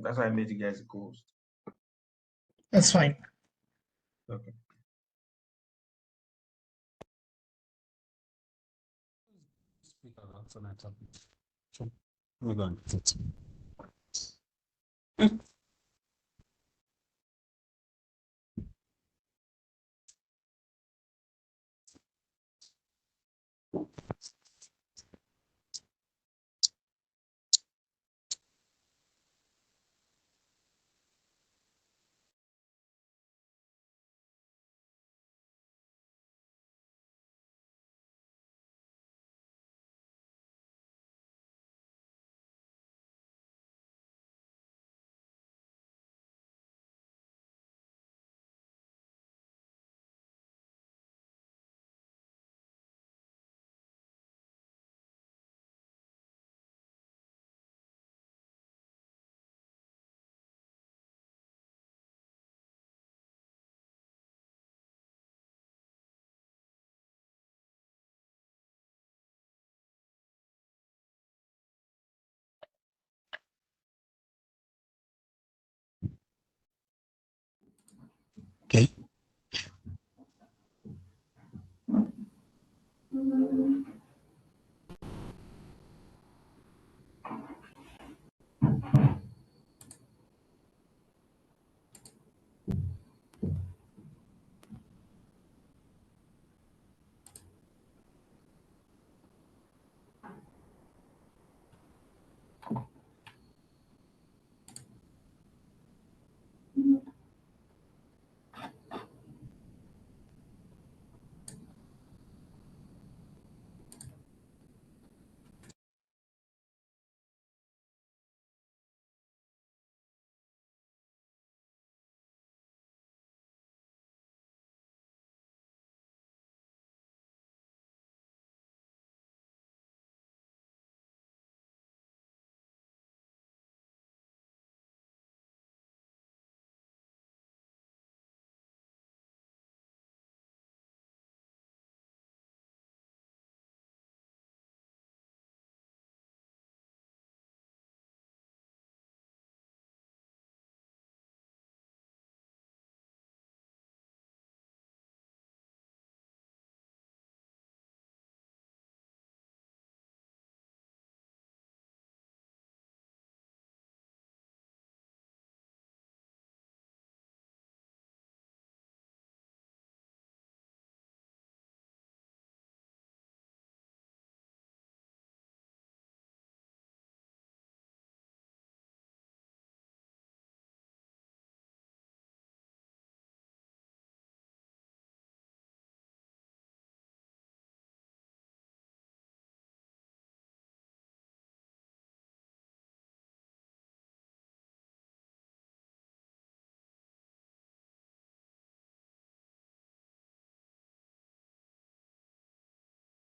That's why I made you guys a ghost. That's fine. Okay. Speak about some topic. So, we're going. Okay.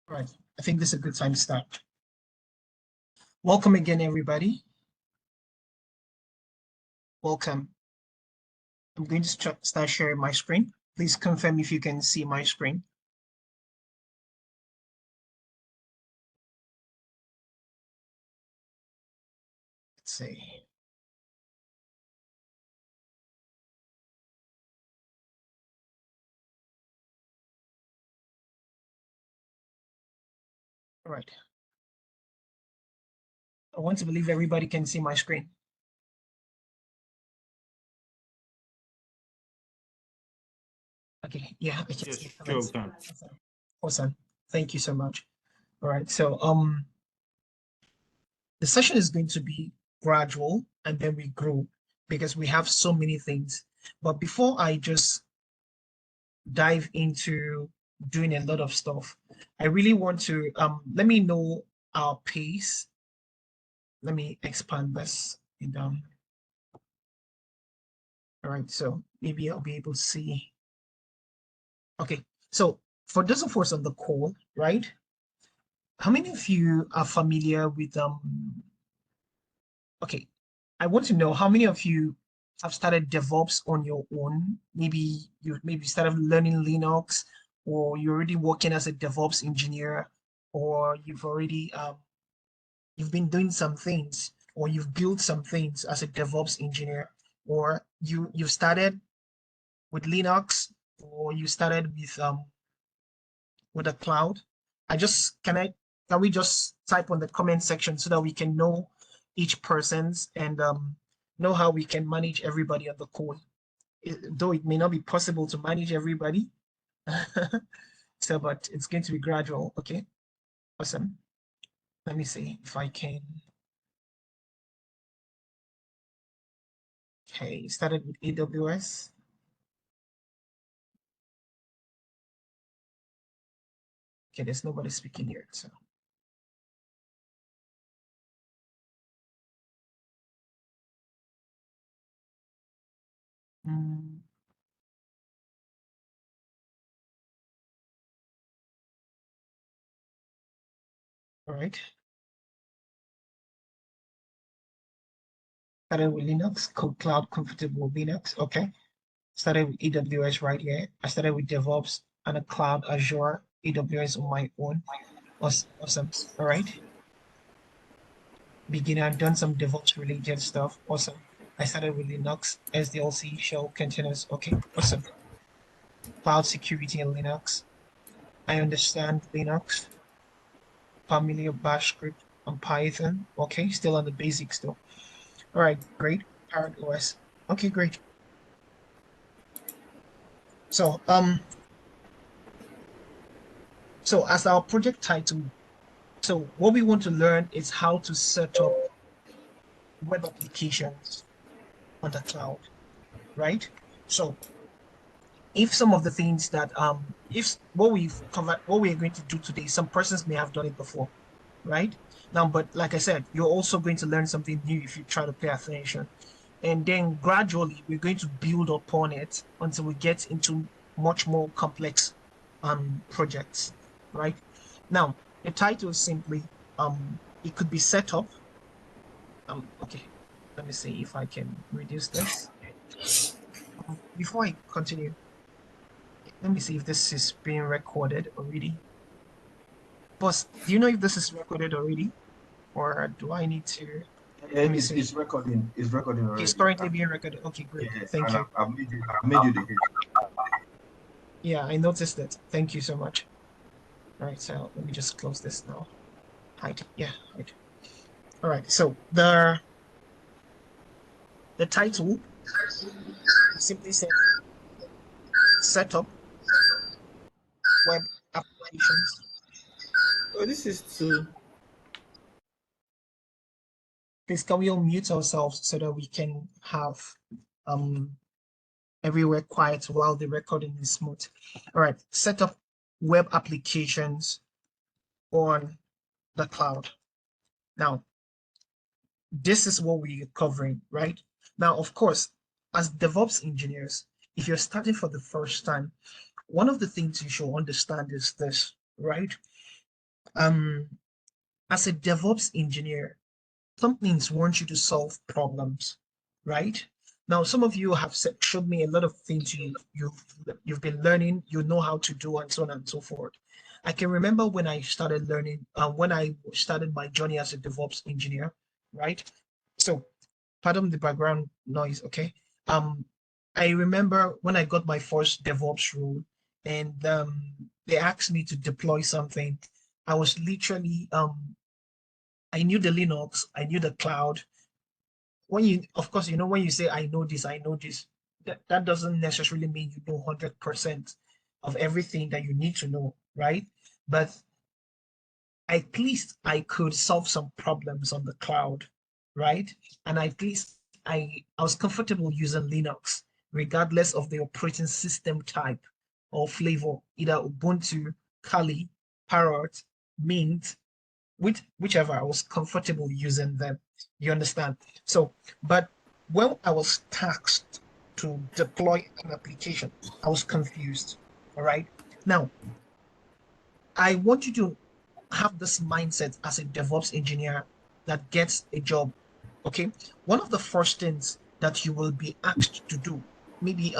All right. I think this is a good time to start. Welcome again, everybody. Welcome. I'm going to start sharing my screen. Please confirm if you can see my screen. Let's see. All right. I want to believe everybody can see my screen. Okay, yeah, I can Yes, see sure, comments. we can. Awesome. Thank you so much. All right, so the session is going to be gradual and then we grow because we have so many things. But before I just dive into doing a lot of stuff, I really want to let me know our pace. Let me expand this down. All right, so maybe I'll be able to see. Okay, so for those of us on the call, right? How many of you are familiar with okay, I want to know how many of you have started DevOps on your own. Maybe you started learning Linux, or you're already working as a DevOps engineer, or you've already you've been doing some things or you've built some things as a DevOps engineer, or you've started with Linux, or you started with a cloud, can we just type on the comment section so that we can know each person's and know how we can manage everybody on the call. Though it may not be possible to manage everybody, so but it's going to be gradual. Okay, awesome. Let me see if I can. Okay, started with AWS. Okay, there's nobody speaking here, so. Mm. All right. Started with Linux, cloud comfortable Linux. Okay. Started with AWS right here. I started with DevOps and a cloud Azure, AWS on my own. Awesome. All right. Beginner, done some DevOps related stuff. Awesome. I started with Linux, SDLC, shell containers. Okay. Awesome. Cloud security in Linux. I understand Linux, familiar Bash script and Python. Okay. Still on the basics though. All right. Great. Parent OS. Okay. Great. So, so as our project title, so what we want to learn is how to set up web applications on the cloud, right? So if some of the things that if what we've covered, what we're going to do today, some persons may have done it before, right? Now, but like I said, you're also going to learn something new if you try to pay attention. And then gradually we're going to build upon it until we get into much more complex projects, right? Now, the title is simply it could be set up. Okay, let me see if I can reduce this. Before I continue, let me see if this is being recorded already. Boss, do you know if this is recorded already? Or do I need to? Let me see. It's recording. It's recording already. It's currently being recorded. Okay, great. Yes, Thank you. I've made you the head. Yeah, I noticed it. Thank you so much. All right, so let me just close this now. Hide. Yeah, hide. All right, so the title simply says set up web applications. Oh, this is too. Please can we all mute ourselves so that we can have um everywhere quiet while the recording is smooth. All right, set up web applications on the cloud. Now, this is what we're covering, right? Now, of course, as DevOps engineers, if you're starting for the first time, one of the things you should understand is this, right? As a DevOps engineer, companies want you to solve problems, right? Now, some of you have showed me a lot of things you've been learning, you know how to do, and so on and so forth. I can remember when I started learning, when I started my journey as a DevOps engineer, right? So, pardon the background noise, okay? I remember when I got my first DevOps role, and they asked me to deploy something. I was literally I knew the Linux, I knew the cloud. When you, of course, you know, when you say, I know this, that doesn't necessarily mean you know 100% of everything that you need to know, right? But at least I could solve some problems on the cloud, right? And at least I was comfortable using Linux, regardless of the operating system type or flavor, either Ubuntu, Kali, Parrot, Mint, whichever. I was comfortable using them. You understand? So, but when I was tasked to deploy an application, I was confused. All right. Now, I want you to have this mindset as a DevOps engineer that gets a job. Okay. One of the first things that you will be asked to do, maybe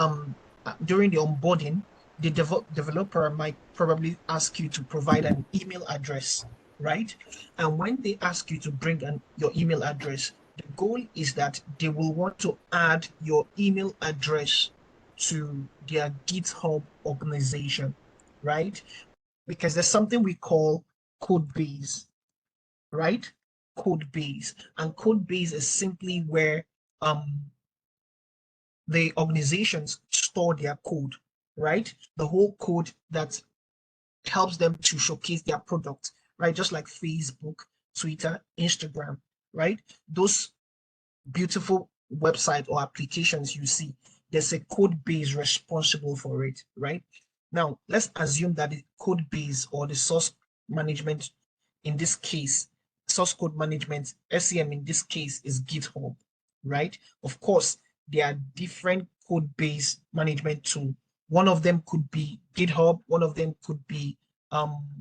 during the onboarding, the developer might probably ask you to provide an email address, right? And when they ask you to bring your email address, The goal is that they will want to add your email address to their GitHub organization, right? Because there's something we call code base, right? Code base. And code base is simply where the organizations store their code, right? The whole code that helps them to showcase their product, right? Just like Facebook, Twitter, Instagram, right? Those beautiful website or applications you see, there's a code base responsible for it, right? Now, let's assume that the code base or the source management, in this case, source code management, SCM in this case is GitHub, right? Of course, there are different code base management tools. One of them could be GitHub, one of them could be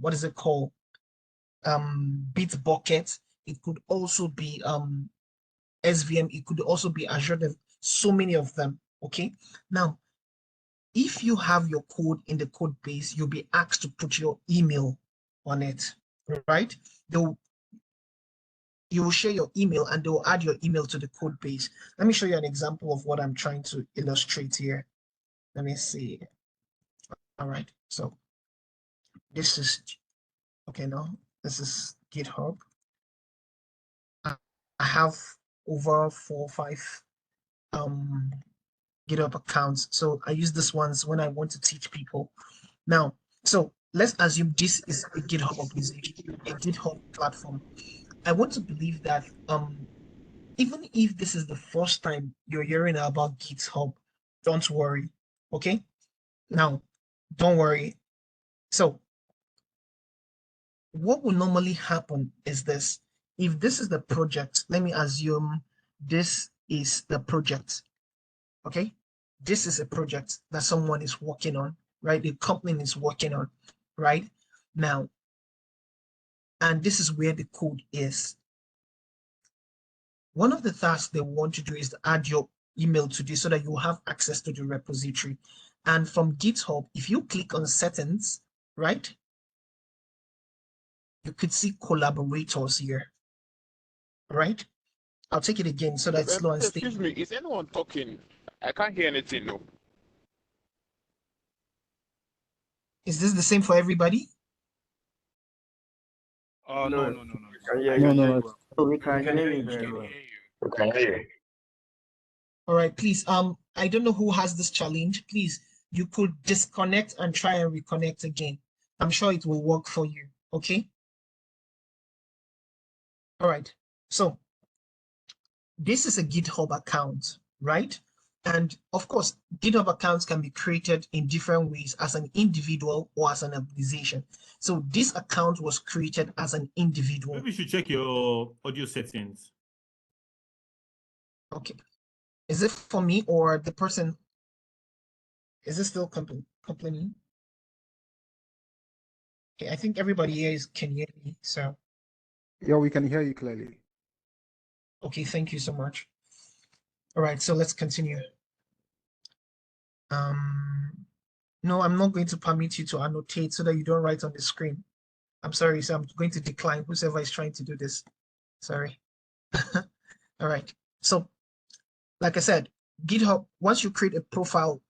what is it called? Bitbucket. It could also be SVM, it could also be Azure. There's so many of them. Okay. Now, if you have your code in the code base, you'll be asked to put your email on it, right? You will share your email and they'll add your email to the code base. Let me show you an example of what I'm trying to illustrate here. Let me see. All right. So this is, okay, no, this is GitHub. I have over 4 or 5 GitHub accounts. So I use this ones when I want to teach people. Now, so let's assume this is a GitHub organization, a GitHub platform. I want to believe that even if this is the first time you're hearing about GitHub, don't worry. Okay? Now, don't worry. So what will normally happen is this. If this is the project, let me assume this is the project. Okay, this is a project that someone is working on, right? The company is working on, right? Now, and this is where the code is. One of the tasks they want to do is to add your email to this so that you have access to the repository. And from GitHub, if you click on settings, right, you could see collaborators here, right? I'll take it again so that it's slow and steady. Excuse me, is anyone talking? I can't hear anything, no. Is this the same for everybody? Oh, No, no. we can hear you very well. All right, please. I don't know who has this challenge. Please, you could disconnect and try and reconnect again. I'm sure it will work for you. Okay. All right. So this is a GitHub account, right? And of course, GitHub accounts can be created in different ways as an individual or as an organization. So this account was created as an individual. Maybe you should check your audio settings. Okay. Is it for me or the person? Is it still complaining? Okay, I think everybody here can hear me. So Yeah, we can hear you clearly. okay, thank you so much. All right, so let's continue. No, I'm not going to permit you to annotate so that you don't write on the screen. I'm sorry, so I'm going to decline whoever is trying to do this. Sorry. All right. So, like I said, GitHub, once you create a profile,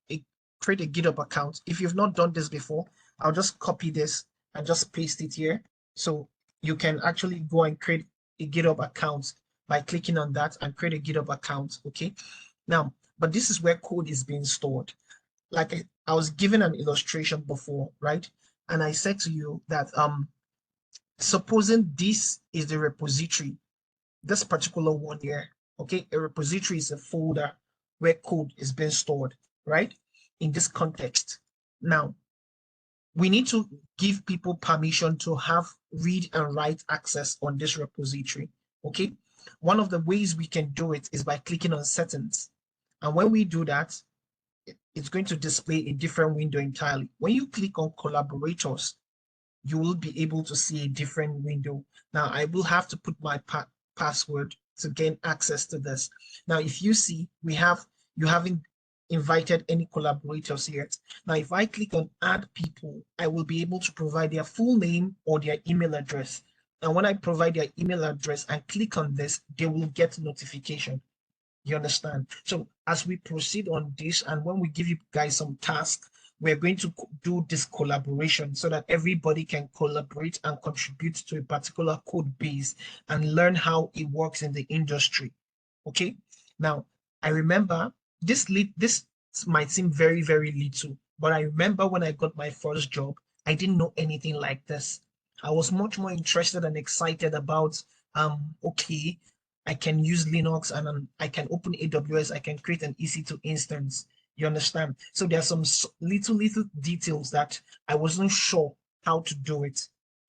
create a GitHub account. If you've not done this before, I'll just copy this and just paste it here. So you can actually go and create a GitHub account by clicking on that and create a GitHub account. Okay. Now, but this is where code is being stored. Like I was given an illustration before, right? And I said to you that supposing this is the repository, this particular one here, okay, a repository is a folder where code is being stored, right? In this context. Now, we need to give people permission to have read and write access on this repository, okay? One of the ways we can do it is by clicking on settings. And when we do that, it's going to display a different window entirely. When you click on collaborators, you will be able to see a different window. Now, I will have to put my password to gain access to this. Now, if you see, you haven't invited any collaborators yet. Now, if I click on add people, I will be able to provide their full name or their email address. And when I provide their email address and click on this, they will get notification. You understand? So as we proceed on this, and when we give you guys some tasks, we're going to do this collaboration so that everybody can collaborate and contribute to a particular code base and learn how it works in the industry. Okay. Now, I remember this might seem very, very little, but I remember when I got my first job, I didn't know anything like this. I was much more interested and excited about, okay, I can use Linux and I can open AWS, I can create an EC2 instance. You understand? So there are some little details that I wasn't sure how to do it.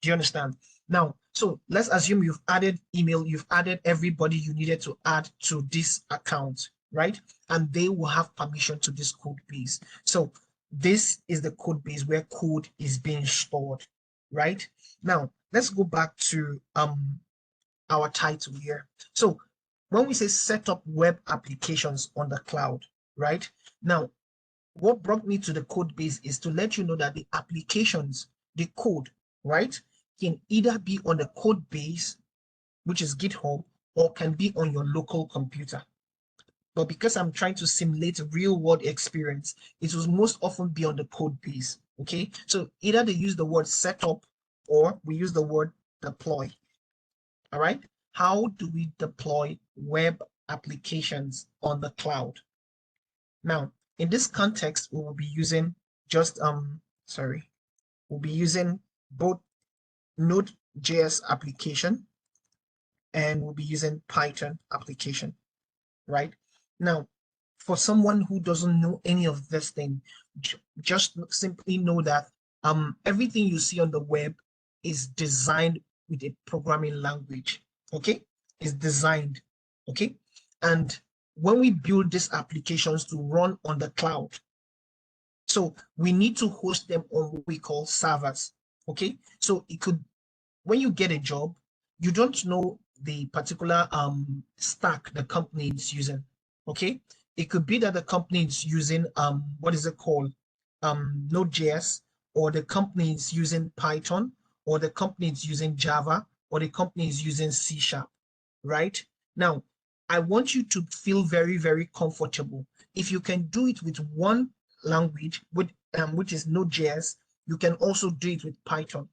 Do you understand? Now, so let's assume you've added email, you've added everybody you needed to add to this account, right? And they will have permission to this code base. So this is the code base where code is being stored, right? Now, let's go back to our title here. So when we say set up web applications on the cloud, right? Now, what brought me to the code base is to let you know that the applications, the code, right, can either be on the code base, which is GitHub, or can be on your local computer. But because I'm trying to simulate real world experience, it will most often be on the code base. Okay, so either they use the word setup or we use the word deploy. All right, how do we deploy web applications on the cloud? Now, in this context, we will be using just we'll be using both Node.js application and we'll be using Python application, right? Now, for someone who doesn't know any of this thing, just simply know that everything you see on the web is designed with a programming language, okay? It's designed, okay? And when we build these applications to run on the cloud, so we need to host them on what we call servers, okay? So it could, when you get a job, you don't know the particular stack the company is using, okay? It could be that the company is using what is it called, Node.js, or the company is using Python, or the company is using Java, or the company is using C#, right? Now, I want you to feel very, very comfortable. If you can do it with one language, which is Node.js, you can also do it with Python.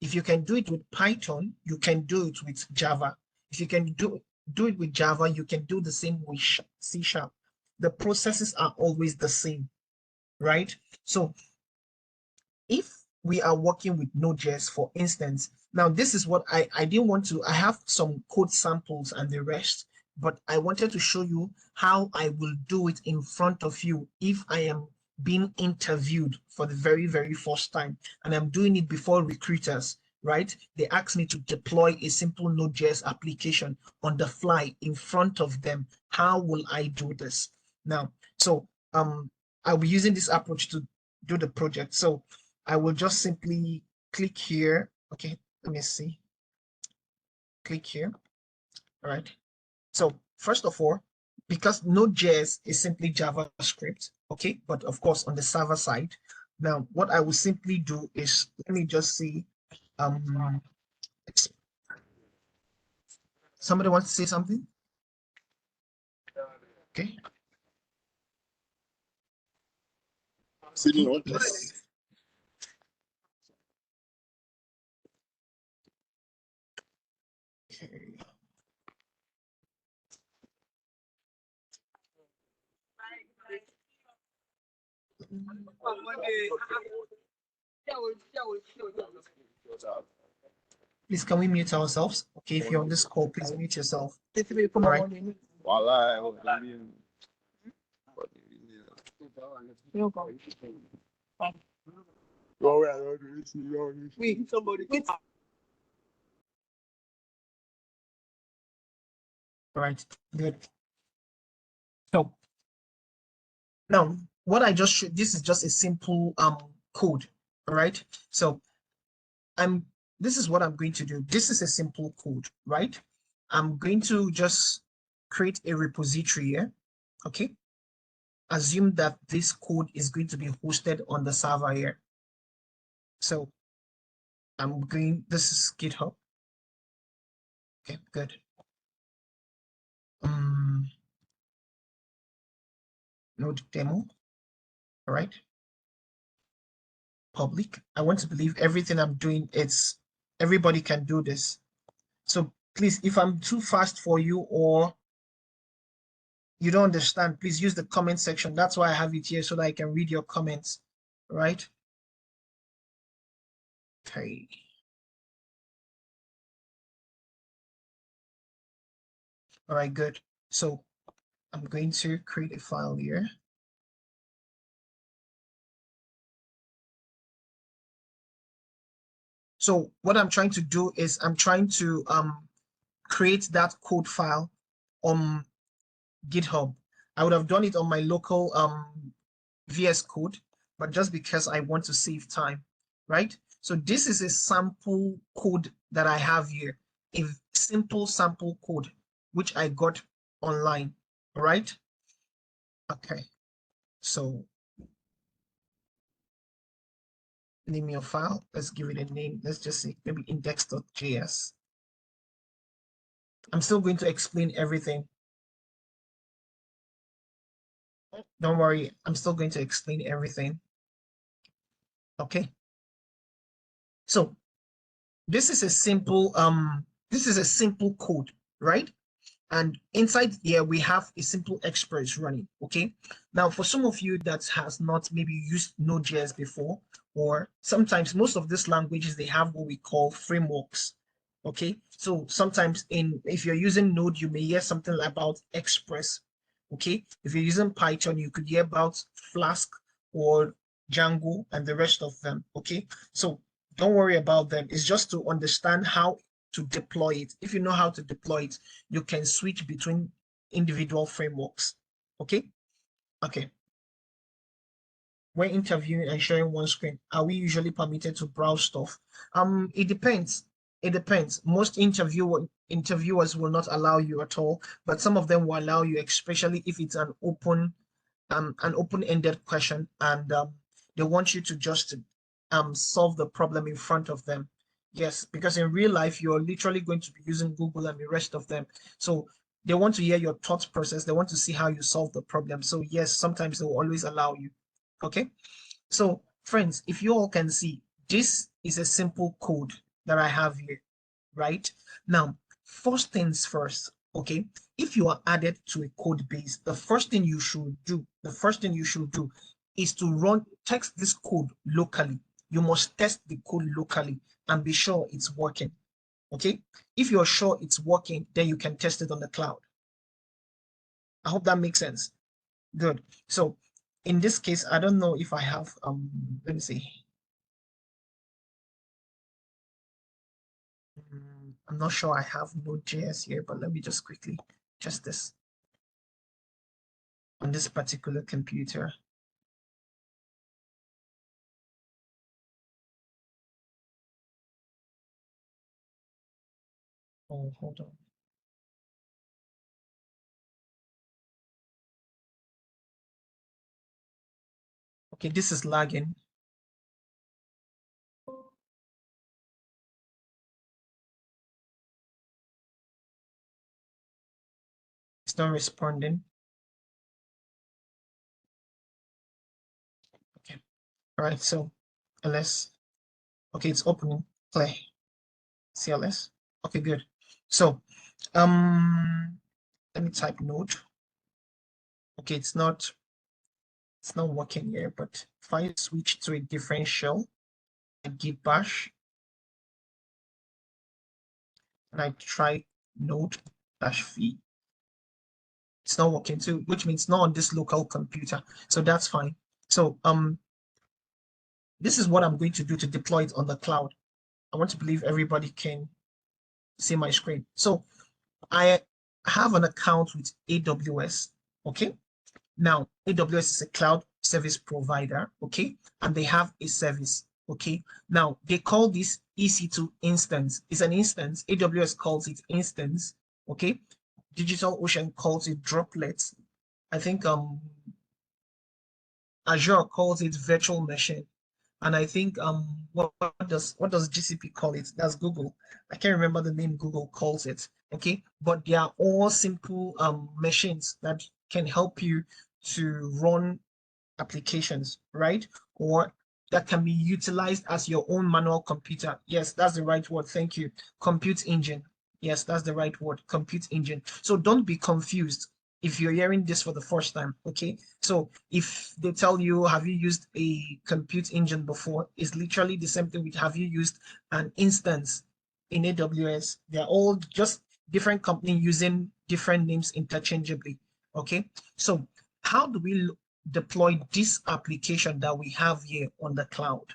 If you can do it with Python, you can do it with Java. If you can do it with Java, you can do the same with C#. The processes are always the same, right? So if we are working with Node.js, for instance, now this is what I didn't want to, I have some code samples and the rest, but I wanted to show you how I will do it in front of you if I am being interviewed for the very, very first time, and I'm doing it before recruiters, right? They ask me to deploy a simple Node.js application on the fly in front of them. How will I do this? Now, so I'll be using this approach to do the project. So I will just simply click here. Okay, let me see. Click here. All right. So first of all, because Node.js is simply JavaScript, okay, but of course on the server side. Now, what I will simply do is, let me just see. Somebody wants to say something? Okay. Let's, okay. Please, can we mute ourselves? Okay, if you're on this call, please mute yourself. All right. All right, good. So now what I just showed, this is just a simple code. All right. So this is what I'm going to do. This is a simple code, right? I'm going to just create a repository here. Okay. Assume that this code is going to be hosted on the server here. So this is GitHub. Okay, good. Node demo. All right. Public. I want to believe everything I'm doing, everybody can do this. So please, if I'm too fast for you or you don't understand, please use the comment section. That's why I have it here so that I can read your comments, right? Okay. All right, good. So I'm going to create a file here. So what I'm trying to do is I'm trying to create that code file on GitHub. I would have done it on my local VS Code, but just because I want to save time, right? So this is a sample code that I have here, a simple sample code, which I got online, all right? Okay, so name your file. Let's give it a name. Let's just say maybe index.js. I'm still going to explain everything. Don't worry, I'm still going to explain everything. Okay. So this is a simple code, right? And inside here we have a simple express running. Okay. Now for some of you that has not maybe used Node.js before, or sometimes most of these languages they have what we call frameworks. Okay. So sometimes if you're using Node, you may hear something about Express. Okay. If you're using Python, you could hear about Flask or Django and the rest of them. Okay. So don't worry about them. It's just to understand how to deploy it. If you know how to deploy it, you can switch between individual frameworks. Okay. Okay. When interviewing and sharing one screen, are we usually permitted to browse stuff? It depends. It depends. Most interviewers will not allow you at all, but some of them will allow you, especially if it's an open-ended question, and they want you to just solve the problem in front of them. Yes, because in real life, you're literally going to be using Google and the rest of them. So they want to hear your thought process. They want to see how you solve the problem. So yes, sometimes they will always allow you. Okay. So friends, if you all can see, this is a simple code that I have here, right? Now, first things first, okay? If you are added to a code base, the first thing you should do is to test this code locally. You must test the code locally and be sure it's working. Okay. If you're sure it's working, then you can test it on the cloud. I hope that makes sense. Good. So in this case, I don't know if I have let me see. I'm not sure I have Node.js here, but let me just quickly test this on this particular computer. Oh, hold on. Okay, this is lagging. It's not responding. Okay. All right, so ls. Okay, it's opening. Play. CLS. Okay, good. So let me type Node. Okay, it's not working here, but if I switch to a different shell, I git bash, and I try node-v. It's not working too, which means not on this local computer. So that's fine. So this is what I'm going to do to deploy it on the cloud. I want to believe everybody can see my screen. So I have an account with AWS. Okay. Now, AWS is a cloud service provider, okay, and they have a service, okay. Now, they call this EC2 instance. It's an instance. AWS calls it instance, okay. DigitalOcean calls it droplets. I think Azure calls it virtual machine, And I think what does GCP call it? That's Google. I can't remember the name Google calls it. Okay, but they are all simple machines that can help you to run applications, right? Or that can be utilized as your own manual computer. Yes, that's the right word. Thank you. Compute engine. Yes, that's the right word. Compute engine. So don't be confused if you're hearing this for the first time. Okay. So if they tell you, have you used a compute engine before? It's literally the same thing with have you used an instance in AWS? They're all just different company using different names interchangeably. Okay. So how do we deploy this application that we have here on the cloud?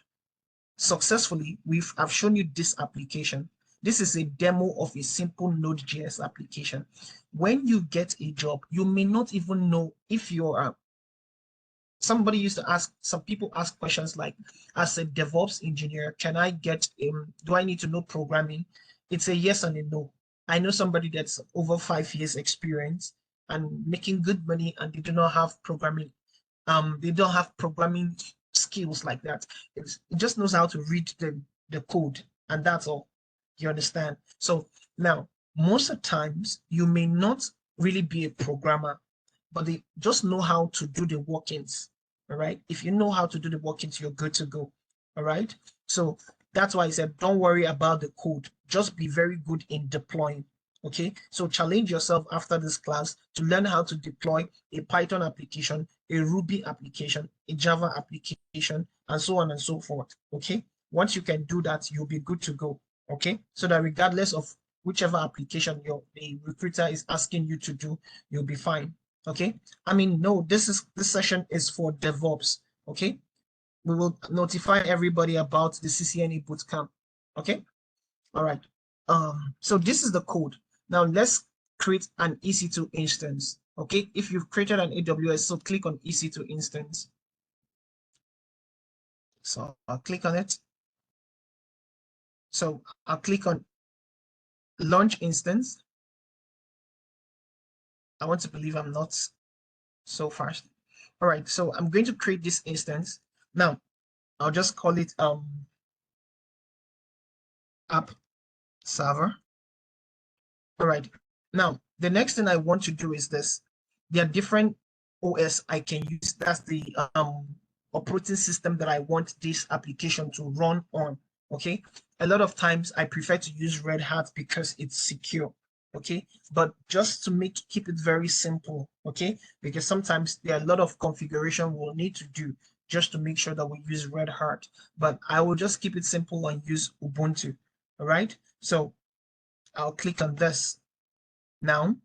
Successfully, I've shown you this application. This is a demo of a simple Node.js application. When you get a job, you may not even know if you're somebody used to ask, some people ask questions like, as a DevOps engineer, can I get, do I need to know programming? It's a yes and a no. I know somebody that's over 5 years experience and making good money and they do not have programming. They don't have programming skills like that. It just knows how to read the code and that's all. You understand? So now, most of the times you may not really be a programmer, but they just know how to do the workings. All right. If you know how to do the workings, you're good to go. All right. So that's why I said, don't worry about the code. Just be very good in deploying. Okay. So challenge yourself after this class to learn how to deploy a Python application, a Ruby application, a Java application, and so on and so forth. Okay. Once you can do that, you'll be good to go. Okay. So that regardless of whichever application the recruiter is asking you to do, you'll be fine. Okay. I mean, no, this session is for DevOps. Okay. We will notify everybody about the CCNA bootcamp. Okay. All right. So this is the code. Now let's create an EC2 instance. Okay. If you've created an AWS, so click on EC2 instance. So I'll click on it. So I'll click on launch instance. I want to believe I'm not so fast. All right. So I'm going to create this instance. Now I'll just call it app server. All right. Now, the next thing I want to do is this. There are different OS I can use. That's the operating system that I want this application to run on. Okay. A lot of times I prefer to use Red Hat because it's secure. Okay. But just to keep it very simple. Okay. Because sometimes there are a lot of configuration we'll need to do just to make sure that we use Red Hat. But I will just keep it simple and use Ubuntu. All right. So I'll click on this. Now,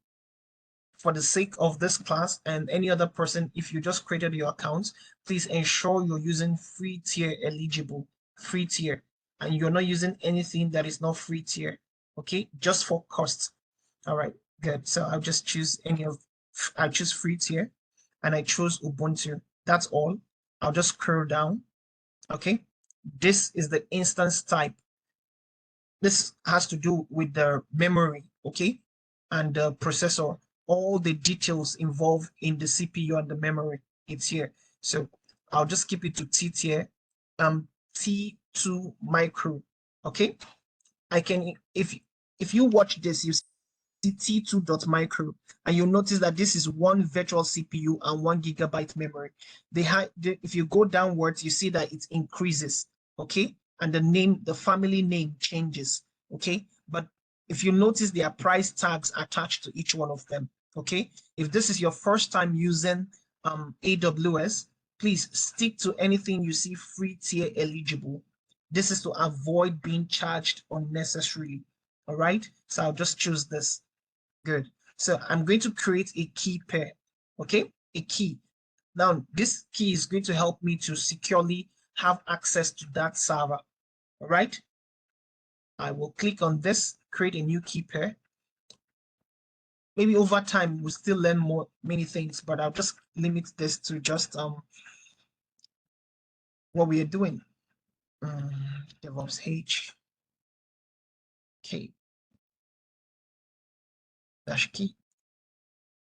for the sake of this class and any other person, if you just created your account, please ensure you're using free tier eligible, free tier, and you're not using anything that is not free tier, okay? Just for cost. All right, good. So I'll just choose I choose free tier and I chose Ubuntu. That's all. I'll just scroll down, okay? This is the instance type. This has to do with the memory, okay, and the processor. All the details involved in the CPU and the memory, it's here. So I'll just keep it to T tier, T2 micro, okay. I can, if you watch this, you see T2.micro, and you'll notice that this is one virtual CPU and 1 GB memory. If you go downwards, you see that it increases, okay, and the family name changes, okay. But if you notice, there are price tags attached to each one of them, okay. If this is your first time using AWS, please stick to anything you see free tier eligible. This is to avoid being charged unnecessarily. All right, so I'll just choose this. Good. So I'm going to create a key pair. Okay, a key. Now this key is going to help me to securely have access to that server. All right. I will click on this, create a new key pair. Maybe over time we'll still learn many things, but I'll just limit this to just what we are doing. DevOps H K dash key.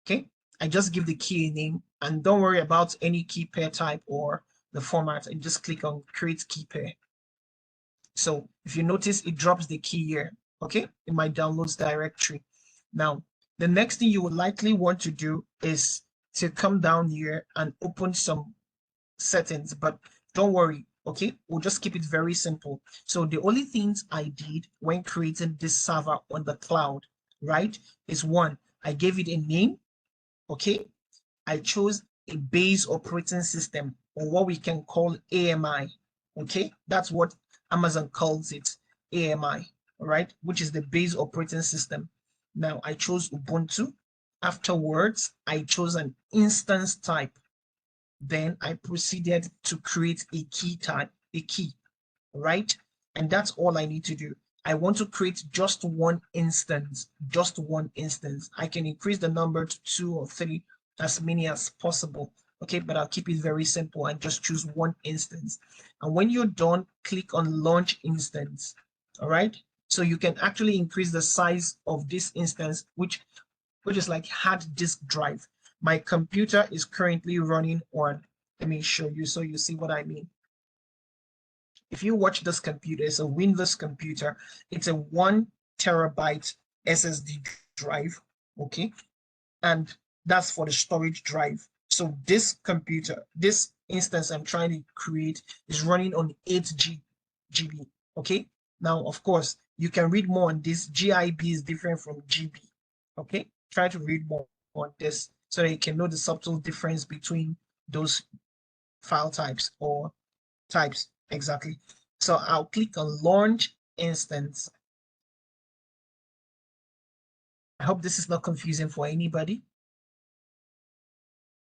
Okay, I just give the key a name, and don't worry about any key pair type or the format and just click on create key pair. So if you notice, it drops the key here, okay, in my downloads directory. Now, the next thing you would likely want to do is to come down here and open some settings, but don't worry, okay, we'll just keep it very simple. So the only things I did when creating this server on the cloud, right, is one, I gave it a name, okay, I chose a base operating system, or what we can call AMI, okay, that's what Amazon calls it, AMI, all right, which is the base operating system. Now I chose Ubuntu. Afterwards, I chose an instance type. Then I proceeded to create a key type, a key, right? And that's all I need to do. I want to create just one instance, just one instance. I can increase the number to 2 or 3, as many as possible. Okay, but I'll keep it very simple and just choose one instance. And when you're done, click on launch instance. All right. So you can actually increase the size of this instance, which is like hard disk drive. My computer is currently running on, let me show you so you see what I mean. If you watch this computer, it's a Windows computer. It's a 1 terabyte SSD drive, okay? And that's for the storage drive. So this computer, this instance I'm trying to create is running on 8 GB, okay? Now, of course, you can read more on this. GIB is different from GB, okay? Try to read more on this so that you can know the subtle difference between those file types or types. Exactly. So I'll click on launch instance. I hope this is not confusing for anybody.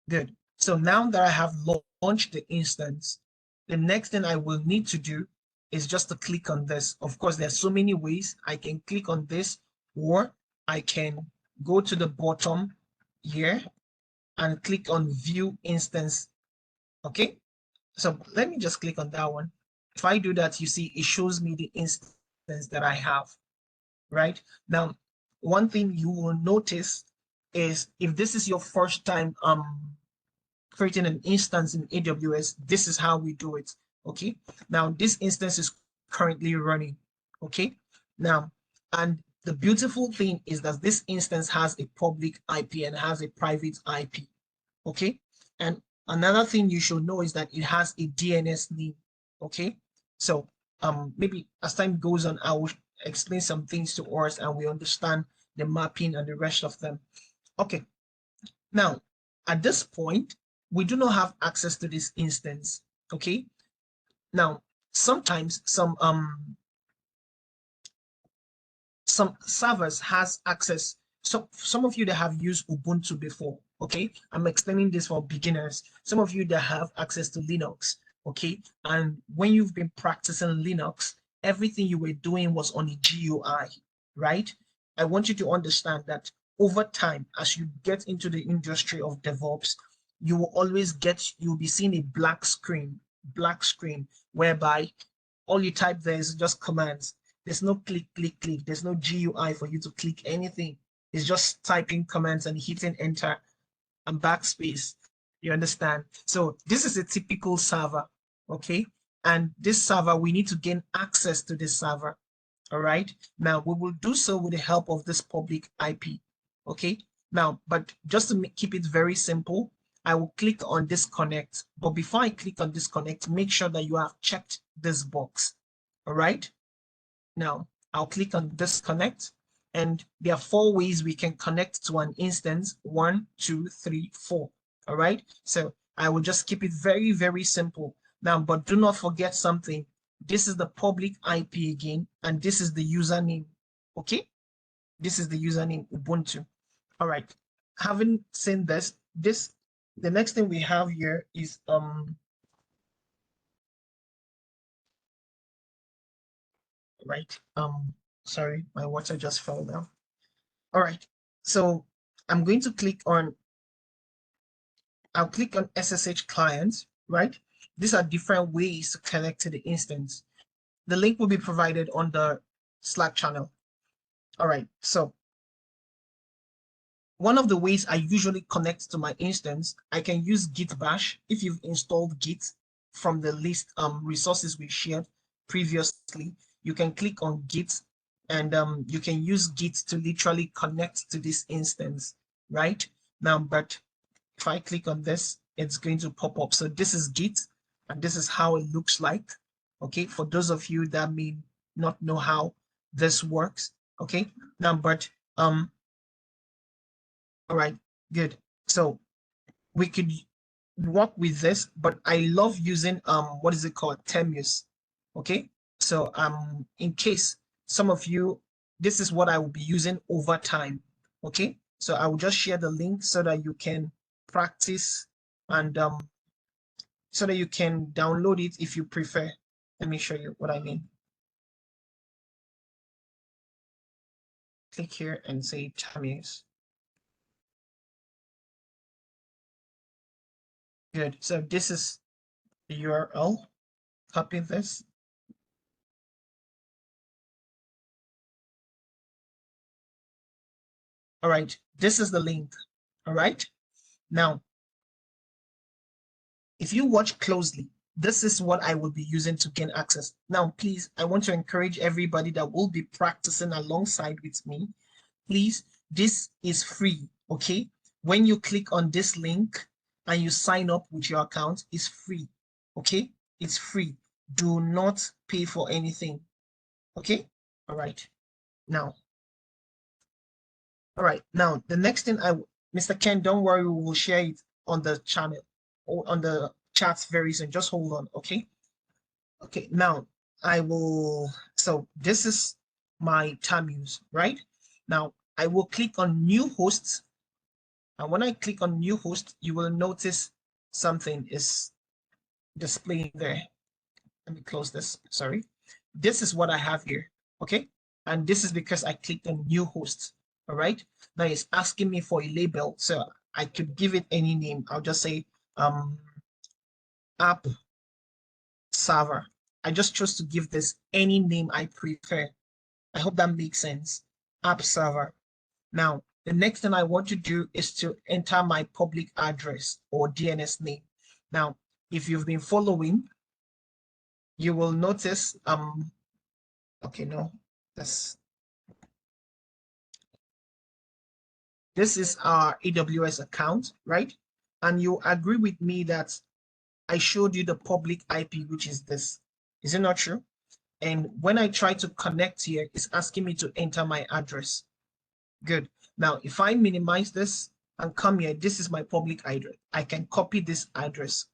Good. So now that I have launched the instance, the next thing I will need to do is just to click on this. Of course, there's so many ways. I can click on this, or I can go to the bottom here and click on view instance. Okay. So let me just click on that one. If I do that, you see it shows me the instance that I have, right? Now, one thing you will notice is if this is your first time creating an instance in AWS, this is how we do it, okay? Now, this instance is currently running, okay? Now, and the beautiful thing is that this instance has a public IP and has a private IP, okay? And another thing you should know is that it has a DNS name, okay? So maybe as time goes on, I will explain some things to us and we understand the mapping and the rest of them. Okay, now at this point, we do not have access to this instance, okay? Now, sometimes some servers has access. So some of you that have used Ubuntu before, okay? I'm explaining this for beginners. Some of you that have access to Linux, okay? And when you've been practicing Linux, everything you were doing was on the GUI, right? I want you to understand that over time, as you get into the industry of DevOps, you will always you'll be seeing a black screen, whereby all you type there is just commands. There's no click. There's no GUI for you to click anything. It's just typing commands and hitting enter and backspace. You understand? So this is a typical server, okay? And this server, we need to gain access to this server, all right? Now, we will do so with the help of this public IP, okay? Now, but just to keep it very simple, I will click on disconnect. But before I click on disconnect, make sure that you have checked this box, all right? Now, I'll click on disconnect, and there are 4 ways we can connect to an instance. 1, 2, 3, 4. All right. So I will just keep it very, very simple. Now, but do not forget something. This is the public IP again, and this is the username. Okay. This is the username Ubuntu. All right. Having seen this, the next thing we have here is right. Sorry, my water just fell down. All right. So I'm going to I'll click on SSH client, right? These are different ways to connect to the instance. The link will be provided on the Slack channel. All right, so one of the ways I usually connect to my instance, I can use Git bash. If you've installed Git, from the list resources we shared previously, you can click on Git, and you can use Git to literally connect to this instance, right? Now, but if I click on this, it's going to pop up. So this is Git, and this is how it looks like. Okay, for those of you that may not know how this works. Okay, now, but all right, good. So we could work with this, but I love using what is it called, Themis. Okay, so in case some of you, this is what I will be using over time. Okay, so I will just share the link so that you can practice, and so that you can download it if you prefer. Let me show you what I mean. Click here and say Themis. Good. So this is the URL. Copy this. All right, this is the link. All right, now if you watch closely, this is what I will be using to gain access. Now, please, I want to encourage everybody that will be practicing alongside with me. Please, this is free, okay? When you click on this link and you sign up with your account, it's free, okay? It's free. Do not pay for anything, okay? All right, now. All right, now the next thing Mr. Ken, don't worry, we will share it on the channel or on the chats very soon. Just hold on, okay? Okay, now I will, so this is my Themis, right? Now I will click on new hosts. And when I click on new host, you will notice something is displaying there. Let me close this, sorry. This is what I have here, okay? And this is because I clicked on new host, all right? Now it's asking me for a label, so I could give it any name. I'll just say app server. I just chose to give this any name I prefer. I hope that makes sense. App server. Now, the next thing I want to do is to enter my public address or DNS name. Now, if you've been following, you will notice, okay, no, this is our AWS account, right? And you agree with me that I showed you the public IP, which is this. Is it not true? And when I try to connect here, it's asking me to enter my address. Good. Now, if I minimize this and come here, this is my public address. I can copy this address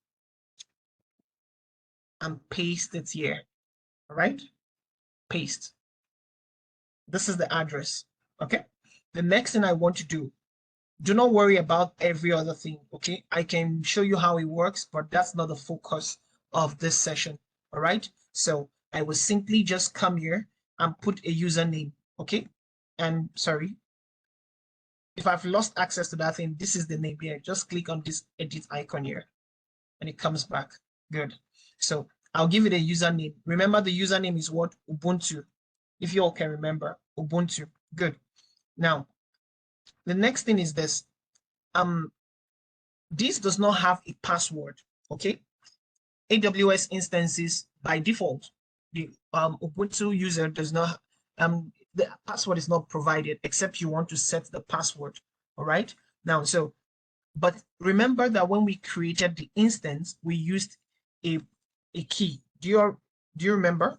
and paste it here. All right? Paste. This is the address. Okay? The next thing I want to do not worry about every other thing. Okay? I can show you how it works, but that's not the focus of this session. All right? So I will simply just come here and put a username. Okay? And sorry, if I've lost access to that thing, this is the name here. Just click on this edit icon here and it comes back. Good. So I'll give it a username. Remember, the username is what? Ubuntu. If you all can remember, Ubuntu. Good. Now, the next thing is this. This does not have a password. Okay. AWS instances by default, the Ubuntu user does not the password is not provided except you want to set the password. All right. Now, so, but remember that when we created the instance, we used a key. Do you remember?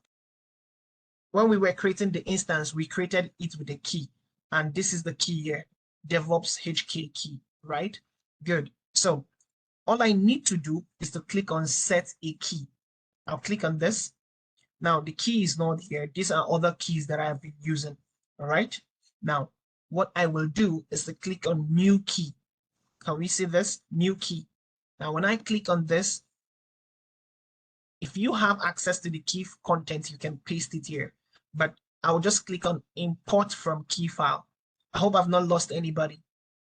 When we were creating the instance, we created it with a key, and this is the key here, DevOps HK key, right? Good. So all I need to do is to click on set a key. I'll click on this. Now the key is not here. These are other keys that I have been using. All right. Now what I will do is to click on new key. Can we see this? New key. Now when I click on this, if you have access to the key content, you can paste it here. But I will just click on import from key file. I hope I've not lost anybody.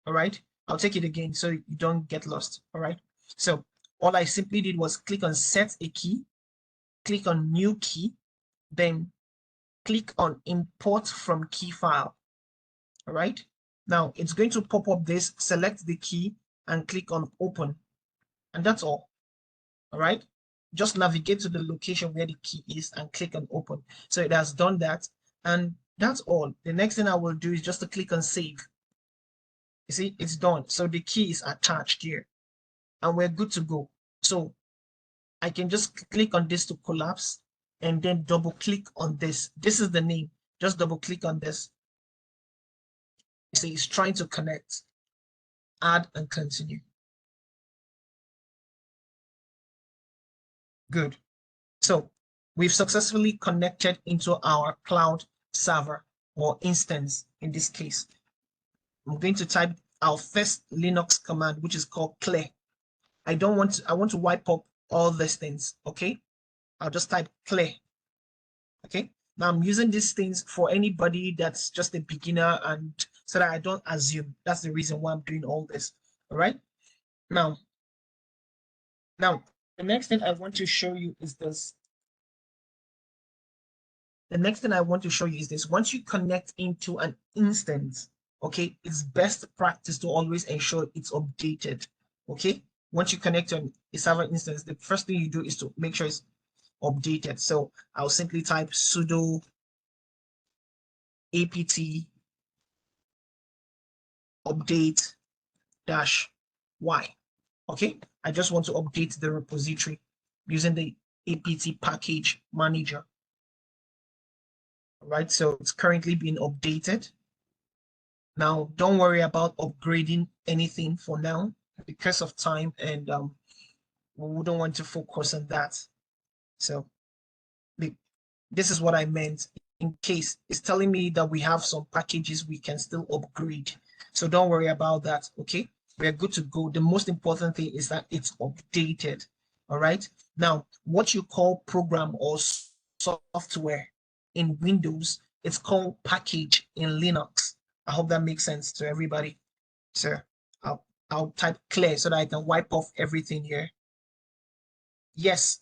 All right. I'll take it again so you don't get lost. All right. So all I simply did was click on set a key, click on new key, then click on import from key file. All right. Now it's going to pop up this, select the key and click on open. And that's all. All right. just navigate to the location where the key is and click on open. So it has done that, and that's all. The next thing I will do is just to click on save. You see, it's done. So the key is attached here, and we're good to go. So I can just click on this to collapse, and then double click on this. This is the name. Just double click on this. You see, it's trying to connect. Add and continue. Good. So we've successfully connected into our cloud server or instance in this case. I'm going to type our first Linux command, which is called clear. I want to wipe up all these things. Okay. I'll just type clear. Okay. Now I'm using these things for anybody that's just a beginner, and so that I don't assume. That's the reason why I'm doing all this. All right. Now, the next thing I want to show you is this. The next thing I want to show you is this. Once you connect into an instance, okay, it's best practice to always ensure it's updated. Okay. Once you connect to a server instance, the first thing you do is to make sure it's updated. So I'll simply type sudo apt update -y. Okay, I just want to update the repository using the apt package manager. All right, so it's currently being updated. Now, don't worry about upgrading anything for now because of time, and we wouldn't want to focus on that. So this is what I meant. In case it's telling me that we have some packages we can still upgrade. So don't worry about that, okay? We're good to go. The most important thing is that it's updated, all right? Now, what you call program or software in Windows, it's called package in Linux. I hope that makes sense to everybody. So I'll type clear so that I can wipe off everything here. Yes,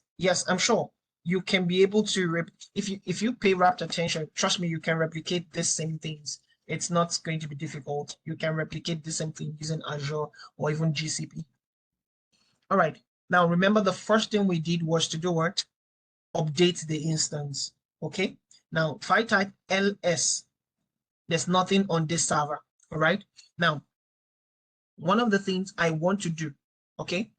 I'm sure you can be able to if you pay rapt attention, trust me, you can replicate the same things. It's not going to be difficult. You can replicate the same thing using Azure or even GCP. All right. Now remember, the first thing we did was to do what? Update the instance. Okay. Now if I type ls, there's nothing on this server. All right. Now, one of the things I want to do, okay,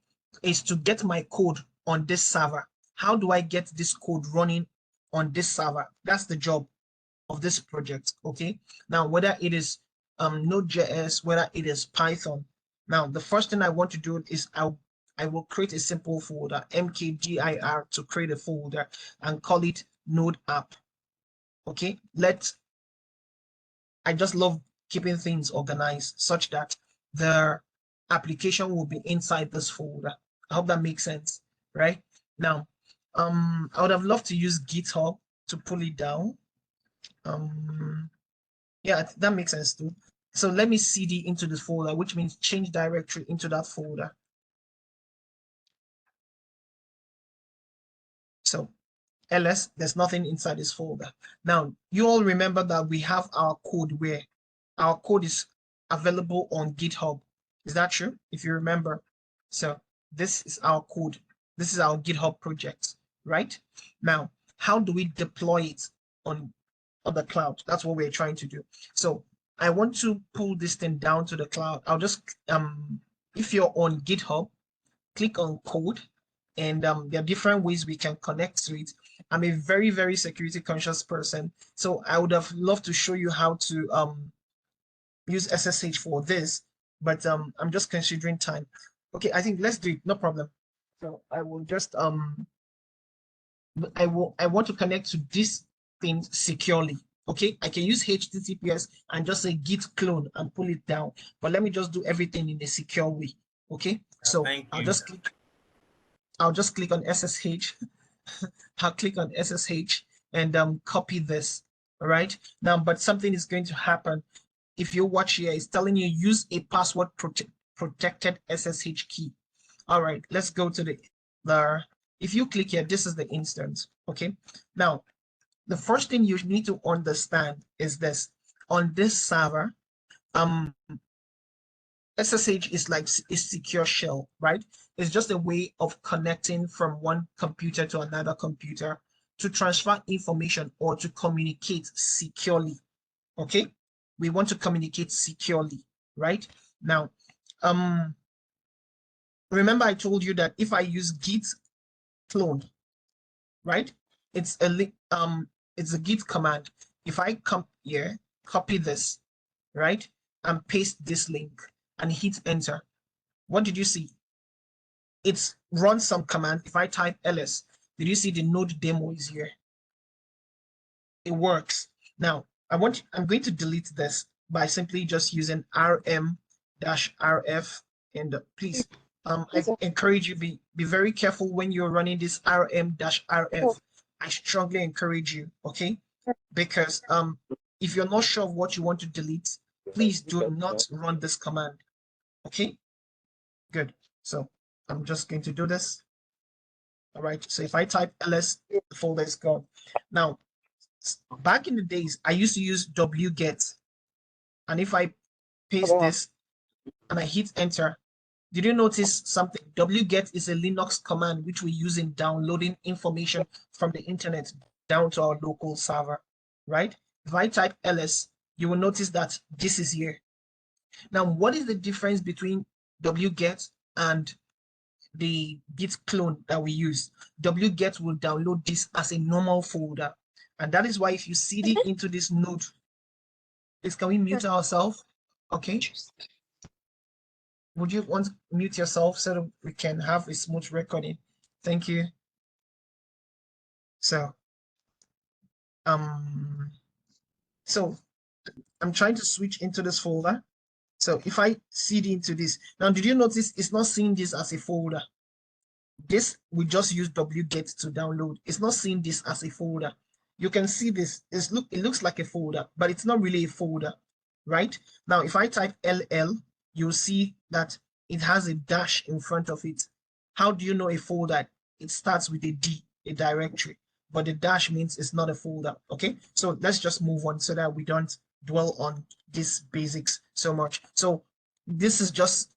is to get my code on this server. How do I get this code running on this server? That's the job of this project. Okay. Now, whether it is Node.js, whether it is Python. Now, the first thing I want to do is I will create a simple folder, mkdir, to create a folder and call it Node app. Okay. I just love keeping things organized such that the application will be inside this folder. I hope that makes sense, right? Now, I would have loved to use GitHub to pull it down. Yeah, that makes sense too. So let me cd into this folder, which means change directory into that folder. So ls, there's nothing inside this folder. Now, you all remember that we have our code where our code is available on GitHub. Is that true? If you remember. So this is our code. This is our GitHub project, right? Now, how do we deploy it on the cloud? That's what we're trying to do. So I want to pull this thing down to the cloud. I'll just, if you're on GitHub, click on code, and there are different ways we can connect to it. I'm a very, very security conscious person, so I would have loved to show you how to use SSH for this, but I'm just considering time. Okay, I think let's do it, no problem. So I will just I want to connect to this thing securely. Okay, I can use HTTPS and just say git clone and pull it down, but let me just do everything in a secure way. Okay, so I'll just click on SSH. I'll click on SSH and copy this. All right, now, but something is going to happen. If you watch here, it's telling you use a password protected SSH key. All right, let's go to the if you click here, this is the instance. Okay, now the first thing you need to understand is this: on this server, SSH is like a secure shell, right? It's just a way of connecting from one computer to another computer to transfer information or to communicate securely. Okay, we want to communicate securely, right? Now, remember I told you that if I use git clone, right? It's a git command. If I come here, copy this, right, and paste this link and hit enter, what did you see? It's run some command. If I type ls, did you see the node demo is here? It works. Now I'm going to delete this by simply just using rm-rf, and please I encourage you be very careful when you're running this rm-rf. I strongly encourage you, okay? Because if you're not sure of what you want to delete, please do not run this command. Okay, good. So I'm just going to do this. All right, so if I type ls, the folder is gone. Now, back in the days, I used to use wget, and if I paste this and I hit enter, did you notice something? Wget is a Linux command which we use in downloading information from the internet down to our local server, right? If I type ls, you will notice that this is here. Now, what is the difference between wget and the git clone that we use? Wget will download this as a normal folder, and that is why if you cd into this node, can we mute ourselves? Okay, would you want to mute yourself so that we can have a smooth recording? Thank you. So so I'm trying to switch into this folder. So if I cd into this, now did you notice it's not seeing this as a folder? This we just use wget to download. It's not seeing this as a folder. You can see this. It looks like a folder, but it's not really a folder, right? Now, if I type ll, you'll see that it has a dash in front of it. How do you know a folder? It starts with a D, a directory, but the dash means it's not a folder. Okay, so let's just move on so that we don't dwell on these basics so much. So this is just,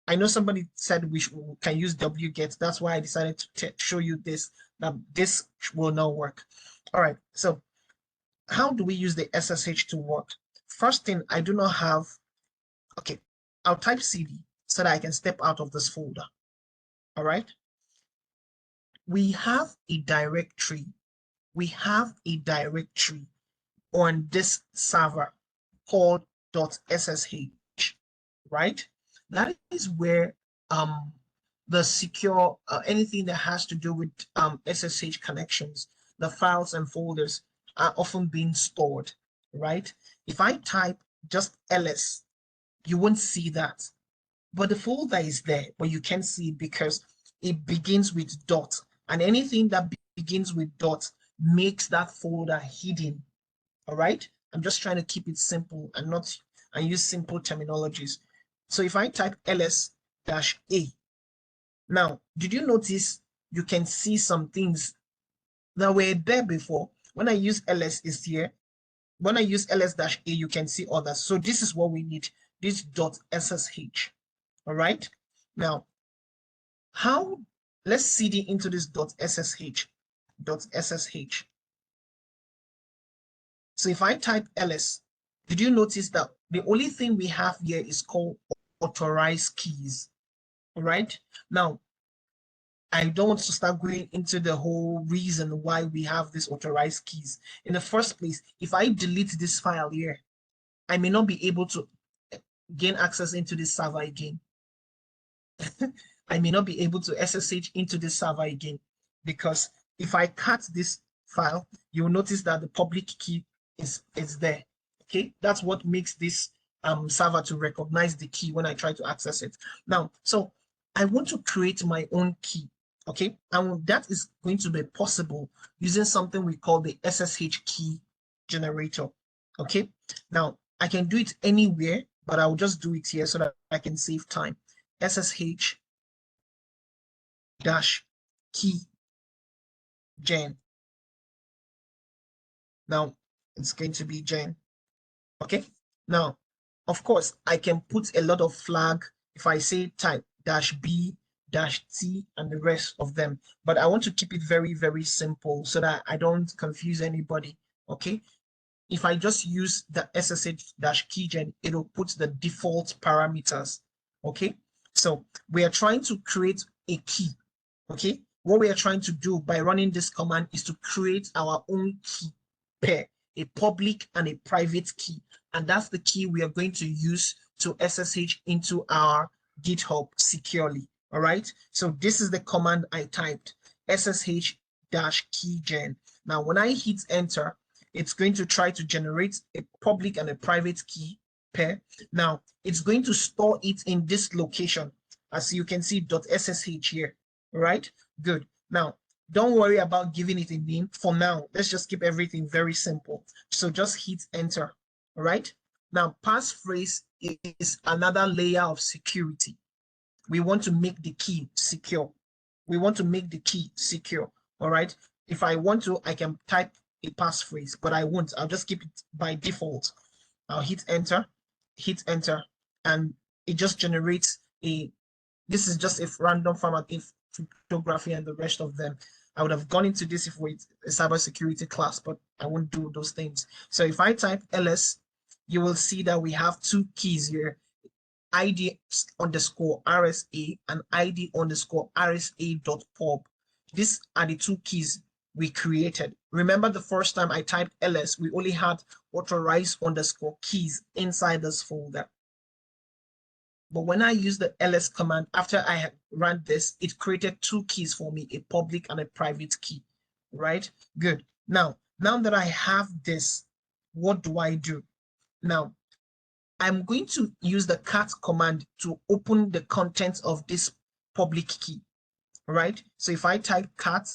I know somebody said we can use wget. That's why I decided to show you this. Now this will not work. All right, so how do we use the SSH to work? First thing, I do not have, okay, I'll type cd so that I can step out of this folder. All right, we have a directory. We have a directory on this server called .ssh, right? That is where the secure anything that has to do with SSH connections, the files and folders are often being stored, right? If I type just ls, you won't see that, but the folder is there, but you can't see it because it begins with dot, and anything that begins with dot makes that folder hidden. All right, I'm just trying to keep it simple and use simple terminologies. So if I type ls-a, now, did you notice you can see some things that were there before? When I use ls is here. When I use ls-a, you can see others. So this is what we need, this .ssh. All right. Now, let's cd into this .ssh. So if I type ls, did you notice that the only thing we have here is called authorized keys? All right. Now, I don't want to start going into the whole reason why we have these authorized keys. In the first place, if I delete this file here, I may not be able to gain access into this server again. I may not be able to SSH into this server again, because if I cut this file, you'll notice that the public key is there. Okay, that's what makes this server to recognize the key when I try to access it. Now, so I want to create my own key. Okay, and that is going to be possible using something we call the SSH key generator. Okay, now I can do it anywhere, but I'll just do it here so that I can save time. SSH dash key gen. Now it's going to be gen. Okay, now Of course, I can put a lot of flag if I say type -b, -t, and the rest of them. But I want to keep it very, very simple so that I don't confuse anybody. Okay. If I just use the SSH-keygen, it'll put the default parameters. Okay. So we are trying to create a key. Okay. What we are trying to do by running this command is to create our own key pair, a public and a private key. And that's the key we are going to use to SSH into our GitHub securely. All right. So this is the command I typed, SSH-keygen. Now, when I hit enter, it's going to try to generate a public and a private key pair. Now, it's going to store it in this location. As you can see, .ssh here. All right. Good. Now, don't worry about giving it a name for now. Let's just keep everything very simple. So just hit enter. All right. Now, passphrase is another layer of security. We want to make the key secure. We want to make the key secure. All right. If I want to, I can type a passphrase, but I won't. I'll just keep it by default. I'll hit enter, and it just generates a, this is just a random format, cryptography and the rest of them. I would have gone into this if we a cybersecurity class, but I won't do those things. So if I type ls, you will see that we have two keys here, ID_RSA and ID_RSA.pub. These are the two keys we created. Remember the first time I typed ls, we only had authorize_keys inside this folder. But when I use the ls command, after I had run this, it created two keys for me, a public and a private key, right? Good. Now that I have this, what do I do? Now, I'm going to use the cat command to open the contents of this public key, right? So if I type cat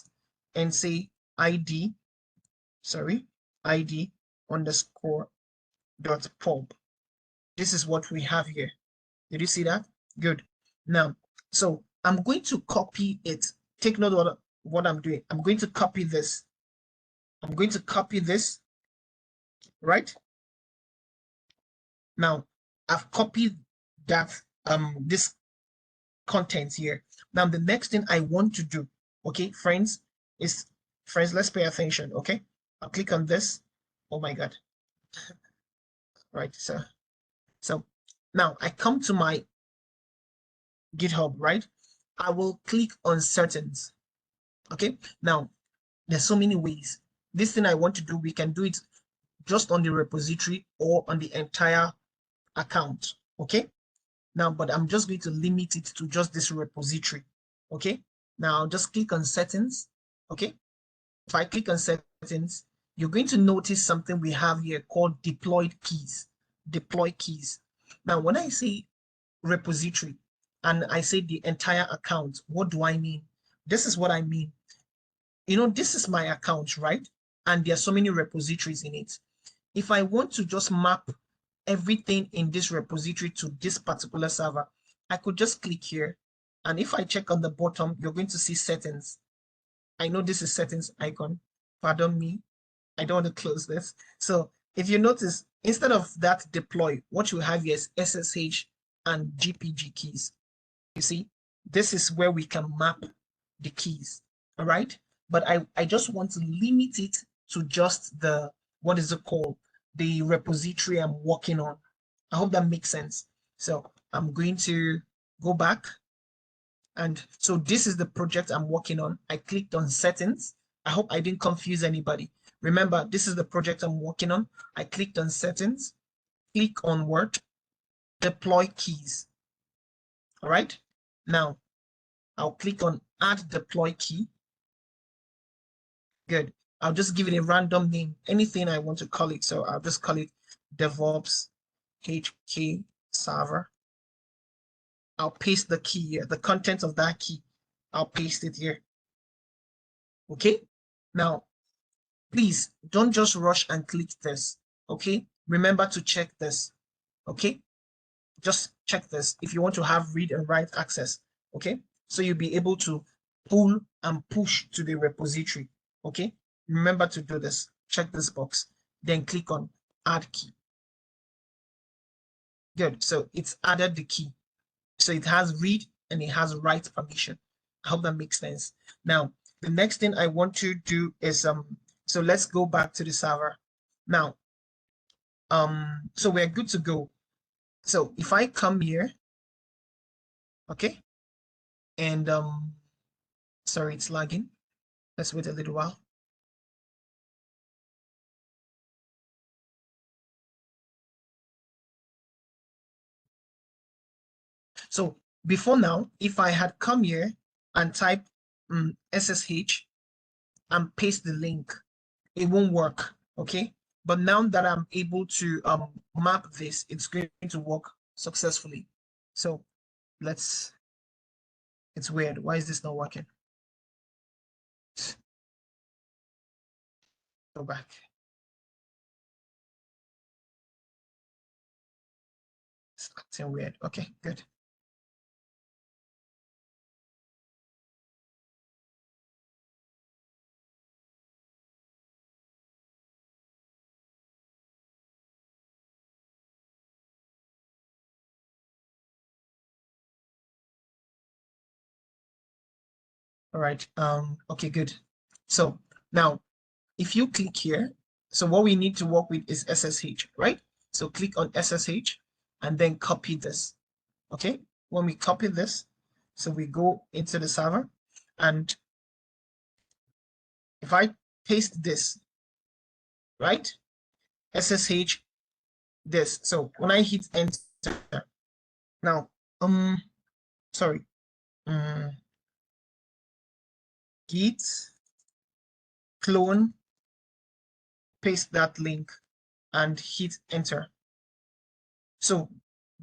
and say ID_.pub, this is what we have here. Did you see that? Good. Now, so I'm going to copy it. Take note of what I'm doing. I'm going to copy this. I'm going to copy this, right? Now, I've copied that this content here. Now, the next thing I want to do, okay, friends, let's pay attention, okay? I'll click on this. Oh my God. Right, so now I come to my GitHub, right? I will click on settings. Okay, now there's so many ways. This thing I want to do, we can do it just on the repository or on the entire account. Okay, now, but I'm just going to limit it to just this repository. Okay, now I'll just click on settings. Okay, if I click on settings, you're going to notice something we have here called deployed keys. Deploy keys. Now, when I say repository and I say the entire account, what do I mean? This is what I mean. You know, this is my account, right? And there are so many repositories in it. If I want to just map everything in this repository to this particular server, I could just click here. And if I check on the bottom, you're going to see settings. I know this is settings icon. Pardon me. I don't want to close this. So if you notice, instead of that deploy, what you have here is SSH and GPG keys. You see, this is where we can map the keys. All right. But I just want to limit it to just the, what is it called? The repository I'm working on. I hope that makes sense. So I'm going to go back. And so this is the project I'm working on. I clicked on settings. I hope I didn't confuse anybody. Remember, this is the project I'm working on. I clicked on settings, click on Word, deploy keys. All right. Now I'll click on add deploy key. Good. I'll just give it a random name, anything I want to call it. So I'll just call it DevOps HK server. I'll paste the key here, the content of that key. I'll paste it here. Okay. Now, please don't just rush and click this. Okay. Remember to check this. Okay. Just check this if you want to have read and write access. Okay. So you'll be able to pull and push to the repository. Okay. Remember to do this. Check this box. Then click on add key. Good. So it's added the key. So it has read and it has write permission. I hope that makes sense. Now, the next thing I want to do is so let's go back to the server. Now, so we're good to go. So if I come here, okay, and sorry, it's lagging. Let's wait a little while. So before now, if I had come here and type SSH and paste the link, it won't work, okay? But now that I'm able to map this, it's going to work successfully. So it's weird. Why is this not working? Go back. It's acting weird. Okay, good. All right. Okay, good. So now if you click here, so what we need to work with is SSH, right? So click on SSH and then copy this. Okay. When we copy this, so we go into the server, and if I paste this, right? SSH this. So when I hit enter, now sorry, git clone, paste that link and hit enter. So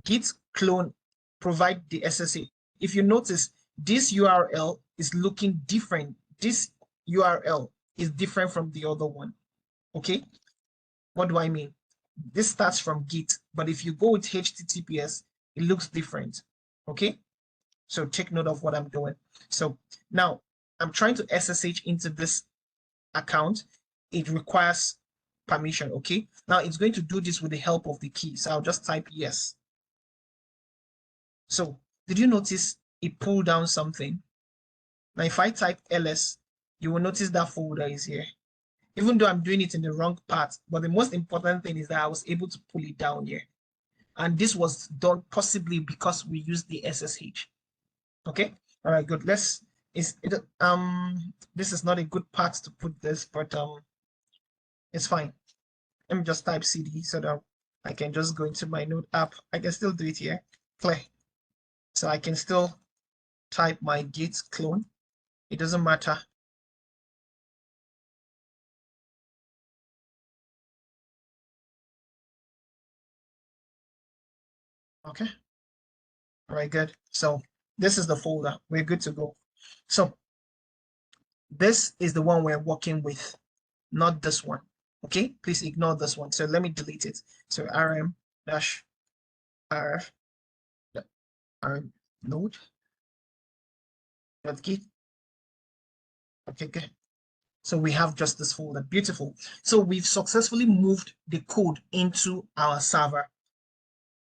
git clone provide the SSH. If you notice, this URL is looking different. This URL is different from the other one. Okay, what do I mean? This starts from Git, but if you go with HTTPS, it looks different. Okay, so take note of what I'm doing. So now I'm trying to SSH into this account. It requires permission. Okay, now it's going to do this with the help of the key. So I'll just type yes. So did you notice it pulled down something? Now if I type ls, you will notice that folder is here. Even though I'm doing it in the wrong part, but the most important thing is that I was able to pull it down here. And this was done possibly because we used the SSH. Okay, all right, good. This is not a good part to put this, but it's fine. Let me just type cd so that I can just go into my Node app. I can still do it here. Clear. So I can still type my git clone. It doesn't matter. Okay. All right, good. So this is the folder. We're good to go. So this is the one we're working with, not this one. Okay, please ignore this one. So let me delete it. So rm dash rf rm node dot git. Okay, good. So we have just this folder. Beautiful. So we've successfully moved the code into our server.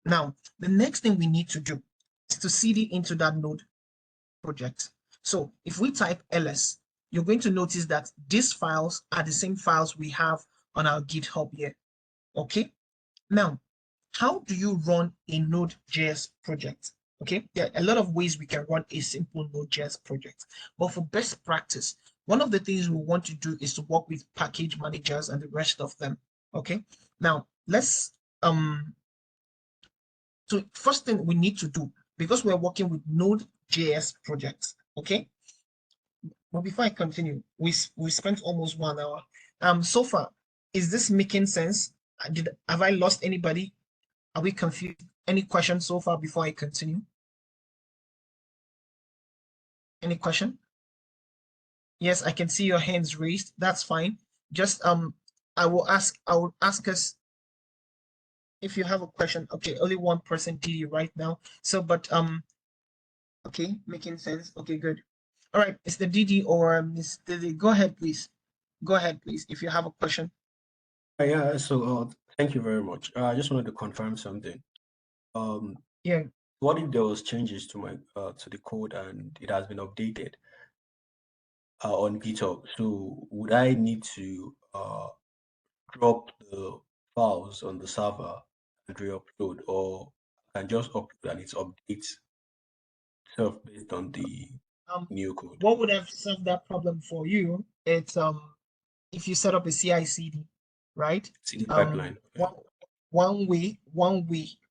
Now, the next thing we need to do is to cd into that node project. So if we type ls, you're going to notice that these files are the same files we have on our GitHub here. Okay. Now, how do you run a Node.js project? Okay, there are a lot of ways we can run a simple Node.js project, but for best practice, one of the things we want to do is to work with package managers and the rest of them. Okay, now let's so first thing we need to do, because we're working with Node.js projects. Okay, but before I continue, we spent almost 1 hour. So far, is this making sense? Have I lost anybody? Are we confused? Any questions so far before I continue? Any question? Yes, I can see your hands raised. That's fine. Just I will ask us if you have a question. Okay, only one person did it right now. So, but okay, making sense. Okay, good. All right, Mr. Didi or Miss Didi, go ahead, please. Go ahead, please, if you have a question. Yeah, so thank you very much. I just wanted to confirm something. Yeah. What if there was changes to my to the code and it has been updated on GitHub? So would I need to drop the files on the server and re-upload, or I can just upload and it updates itself based on the Um, new code? what would have solved that problem for you? It's if you set up a CI/CD, right? CD pipeline. Okay. One way,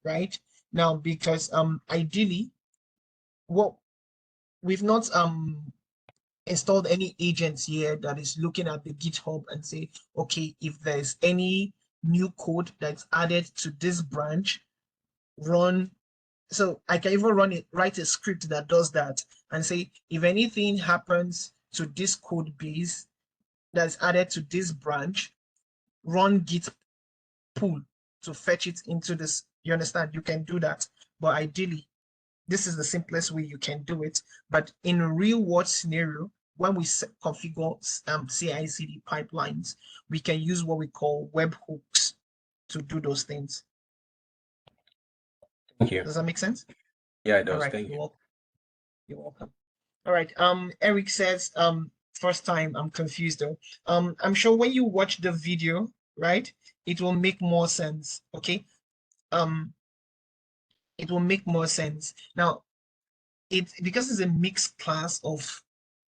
right? Now, because ideally, what we've not installed any agents here that is looking at the GitHub and say, okay, if there's any new code that's added to this branch, run. So I can even write a script that does that and say, if anything happens to this code base that's added to this branch, run git pull to fetch it into this. You understand? You can do that. But ideally, this is the simplest way you can do it. But in a real world scenario, when we configure CI/CD pipelines, we can use what we call webhooks to do those things. Thank you. Does that make sense? Yeah, it All does. right. Thank you. You're welcome. All right. Eric says, first time I'm confused though. I'm sure when you watch the video, right, it will make more sense. Okay. It will make more sense. Now, because it's a mixed class of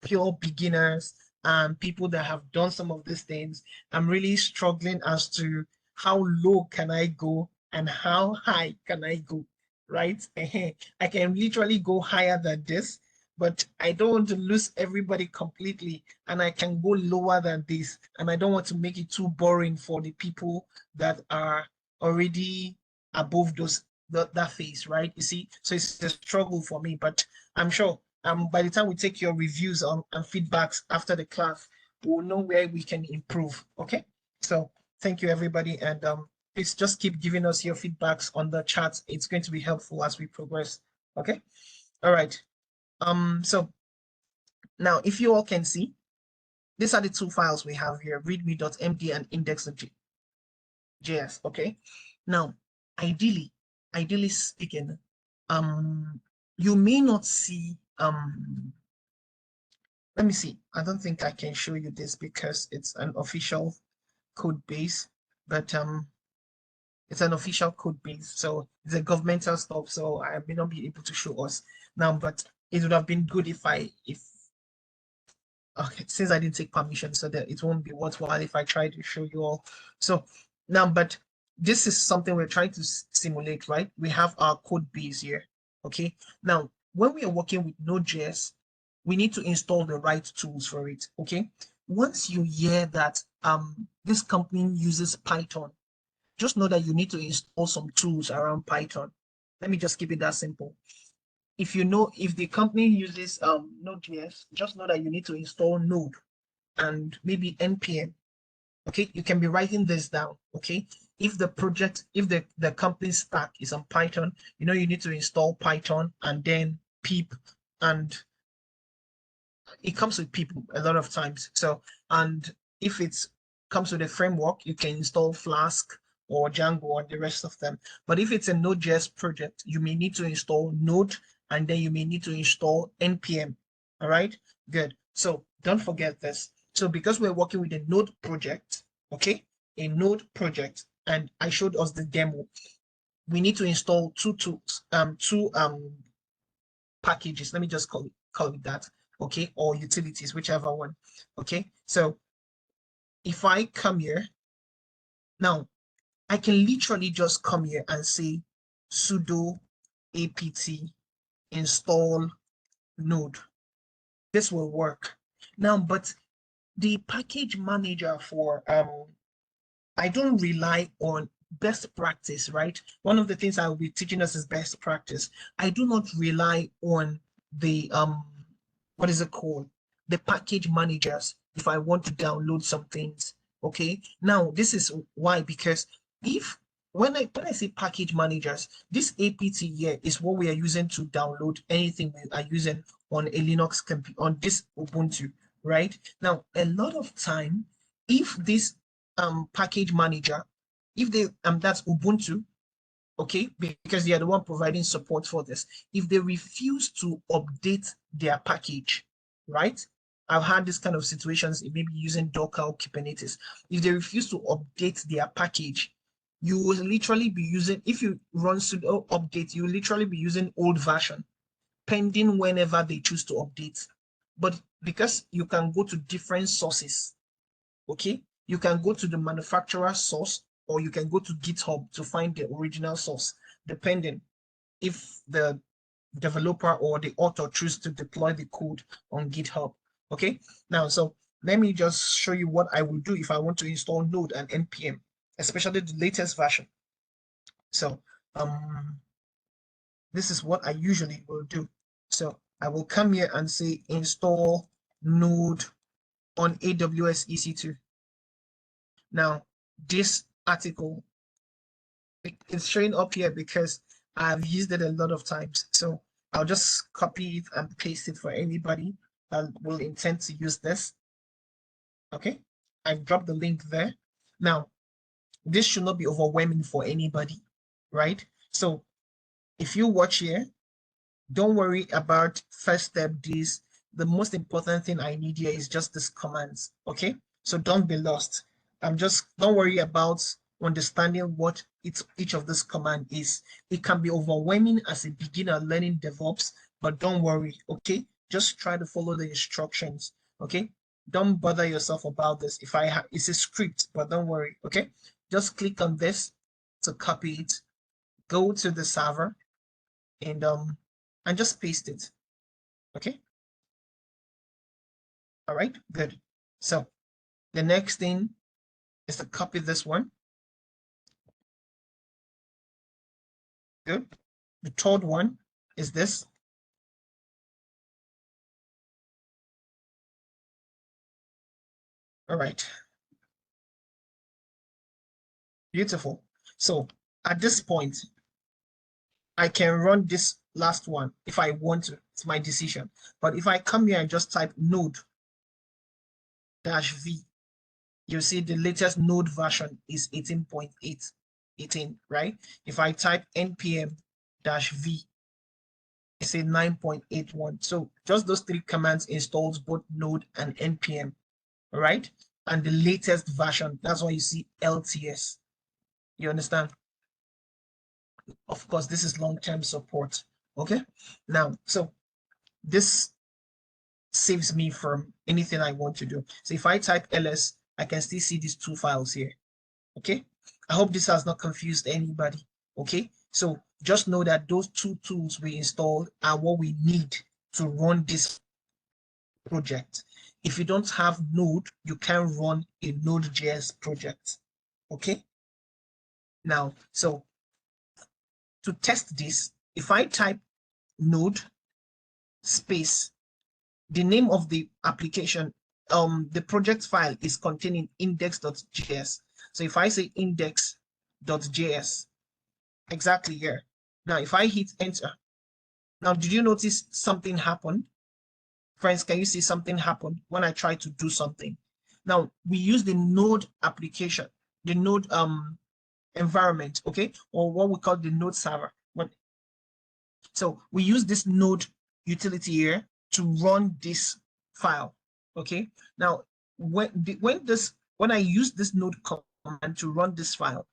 pure beginners and people that have done some of these things, I'm really struggling as to how low can I go and how high can I go, right? I can literally go higher than this, but I don't want to lose everybody completely, and I can go lower than this, and I don't want to make it too boring for the people that are already above that phase, right? You see, so it's a struggle for me, but I'm sure by the time we take your reviews and feedbacks after the class, we'll know where we can improve. Okay, so thank you everybody, and please just keep giving us your feedbacks on the chat. It's going to be helpful as we progress. Okay, all right. So now if you all can see, these are the two files we have here: readme.md and index.js. Okay, now ideally speaking, you may not see let me see. I don't think I can show you this because it's an official code base, but it's an official code base, so it's a governmental stuff, so I may not be able to show us now, but it would have been good if okay, since I didn't take permission, so that it won't be worthwhile if I try to show you all. So now, but this is something we're trying to simulate, right? We have our code base here. Okay, now when we are working with Node.js, we need to install the right tools for it. Okay, once you hear that this company uses Python, just know that you need to install some tools around Python. Let me just keep it that simple. If the company uses Node.js, just know that you need to install Node and maybe npm. Okay, you can be writing this down. Okay, if the company stack is on Python, you need to install Python and then pip, and it comes with pip a lot of times. So, and if it comes with a framework, you can install Flask or Django or the rest of them. But if it's a Node.js project, you may need to install Node, and then you may need to install npm. All right, good. So don't forget this. So because we're working with a Node project, okay, a Node project, and I showed us the demo, we need to install two packages. Let me just call it that, okay, or utilities, whichever one. Okay, so if I come here now, I can literally just come here and say sudo apt install node. This will work now, but the package manager for I don't rely on best practice, right? One of the things I will be teaching us is best practice. I do not rely on the what is it called, the package managers if I want to download some things. Okay, now this is why, because if when I say package managers, this apt here is what we are using to download anything we are using on a Linux computer, on this Ubuntu, right? Now a lot of time, if this package manager, if they that's Ubuntu, okay, because they are the one providing support for this. If they refuse to update their package, right? I've had this kind of situations, maybe using Docker or Kubernetes. If they refuse to update their package, you will literally be using, if you run sudo update, you will literally be using old version, pending whenever they choose to update. But because you can go to different sources, okay, you can go to the manufacturer source, or you can go to GitHub to find the original source, depending if the developer or the author choose to deploy the code on GitHub. Okay, now, so let me just show you what I will do if I want to install Node and NPM, especially the latest version. So this is what I usually will do. So I will come here and say install Node on AWS EC2. Now, this article, it's showing up here because I've used it a lot of times. So I'll just copy it and paste it for anybody that will intend to use this. Okay, I've dropped the link there. Now, this should not be overwhelming for anybody, right? So if you watch here, don't worry about first step this. The most important thing I need here is just this commands, okay? So don't be lost. Don't worry about understanding what each of this command is. It can be overwhelming as a beginner learning DevOps, but don't worry, okay? Just try to follow the instructions, okay? Don't bother yourself about this. It's a script, but don't worry, okay? Just click on this to copy it, go to the server, and just paste it, okay? All right, good. So the next thing is to copy this one. Good. The third one is this. All right. Beautiful. So at this point, I can run this last one if I want to. It's my decision. But if I come here and just type Node-V, you'll see the latest Node version is 18.8, right? If I type npm-v, it's a 9.81. So just those three commands installs both Node and npm, right? And the latest version, that's why you see LTS. You understand? Of course, this is long-term support. Okay. Now, so this saves me from anything I want to do. So if I type ls, I can still see these two files here. Okay. I hope this has not confused anybody. Okay. So just know that those two tools we installed are what we need to run this project. If you don't have Node, you can run a Node.js project. Okay. Now, so to test this, if I type Node space, the name of the application, the project file is containing index.js. So if I say index.js, exactly here. Now, if I hit enter, now, did you notice something happened? Friends, can you see something happen when I try to do something? Now, we use the Node application, the Node environment, okay, or what we call the Node server. So we use this Node utility here to run this file, okay? Now, when I use this Node command to run this file,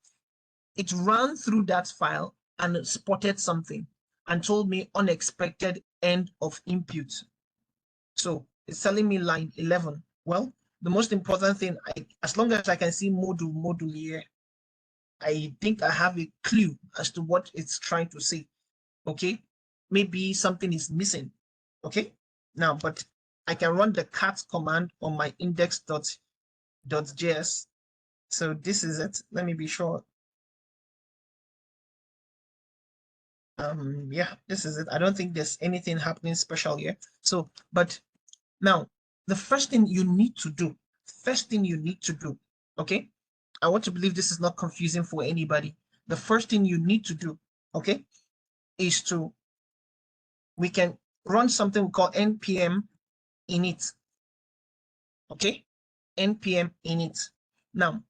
it ran through that file and spotted something and told me unexpected end of input. So it's telling me line 11. Well, the most important thing, as long as I can see module here, I think I have a clue as to what it's trying to say. Okay, maybe something is missing. Okay, now, but I can run the cat command on my index.js. So this is it. Let me be sure. Yeah, this is it. I don't think there's anything happening special here. So, but now the first thing you need to do, okay, I want to believe this is not confusing for anybody. The first thing you need to do, okay, is we can run something we call npm init. Okay, npm init. Now,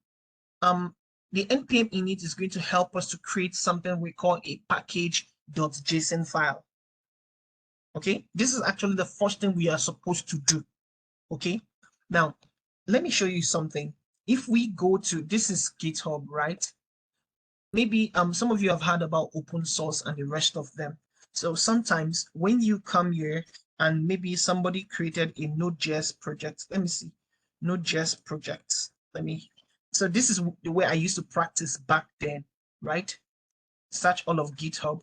the npm init is going to help us to create something we call a package.json file. Okay, this is actually the first thing we are supposed to do. Okay, now let me show you something. If we go to, this is GitHub, right? Maybe some of you have heard about open source and the rest of them. So sometimes when you come here and maybe somebody created a Node.js project, let me see, Node.js projects. So this is the way I used to practice back then, right? Search all of GitHub.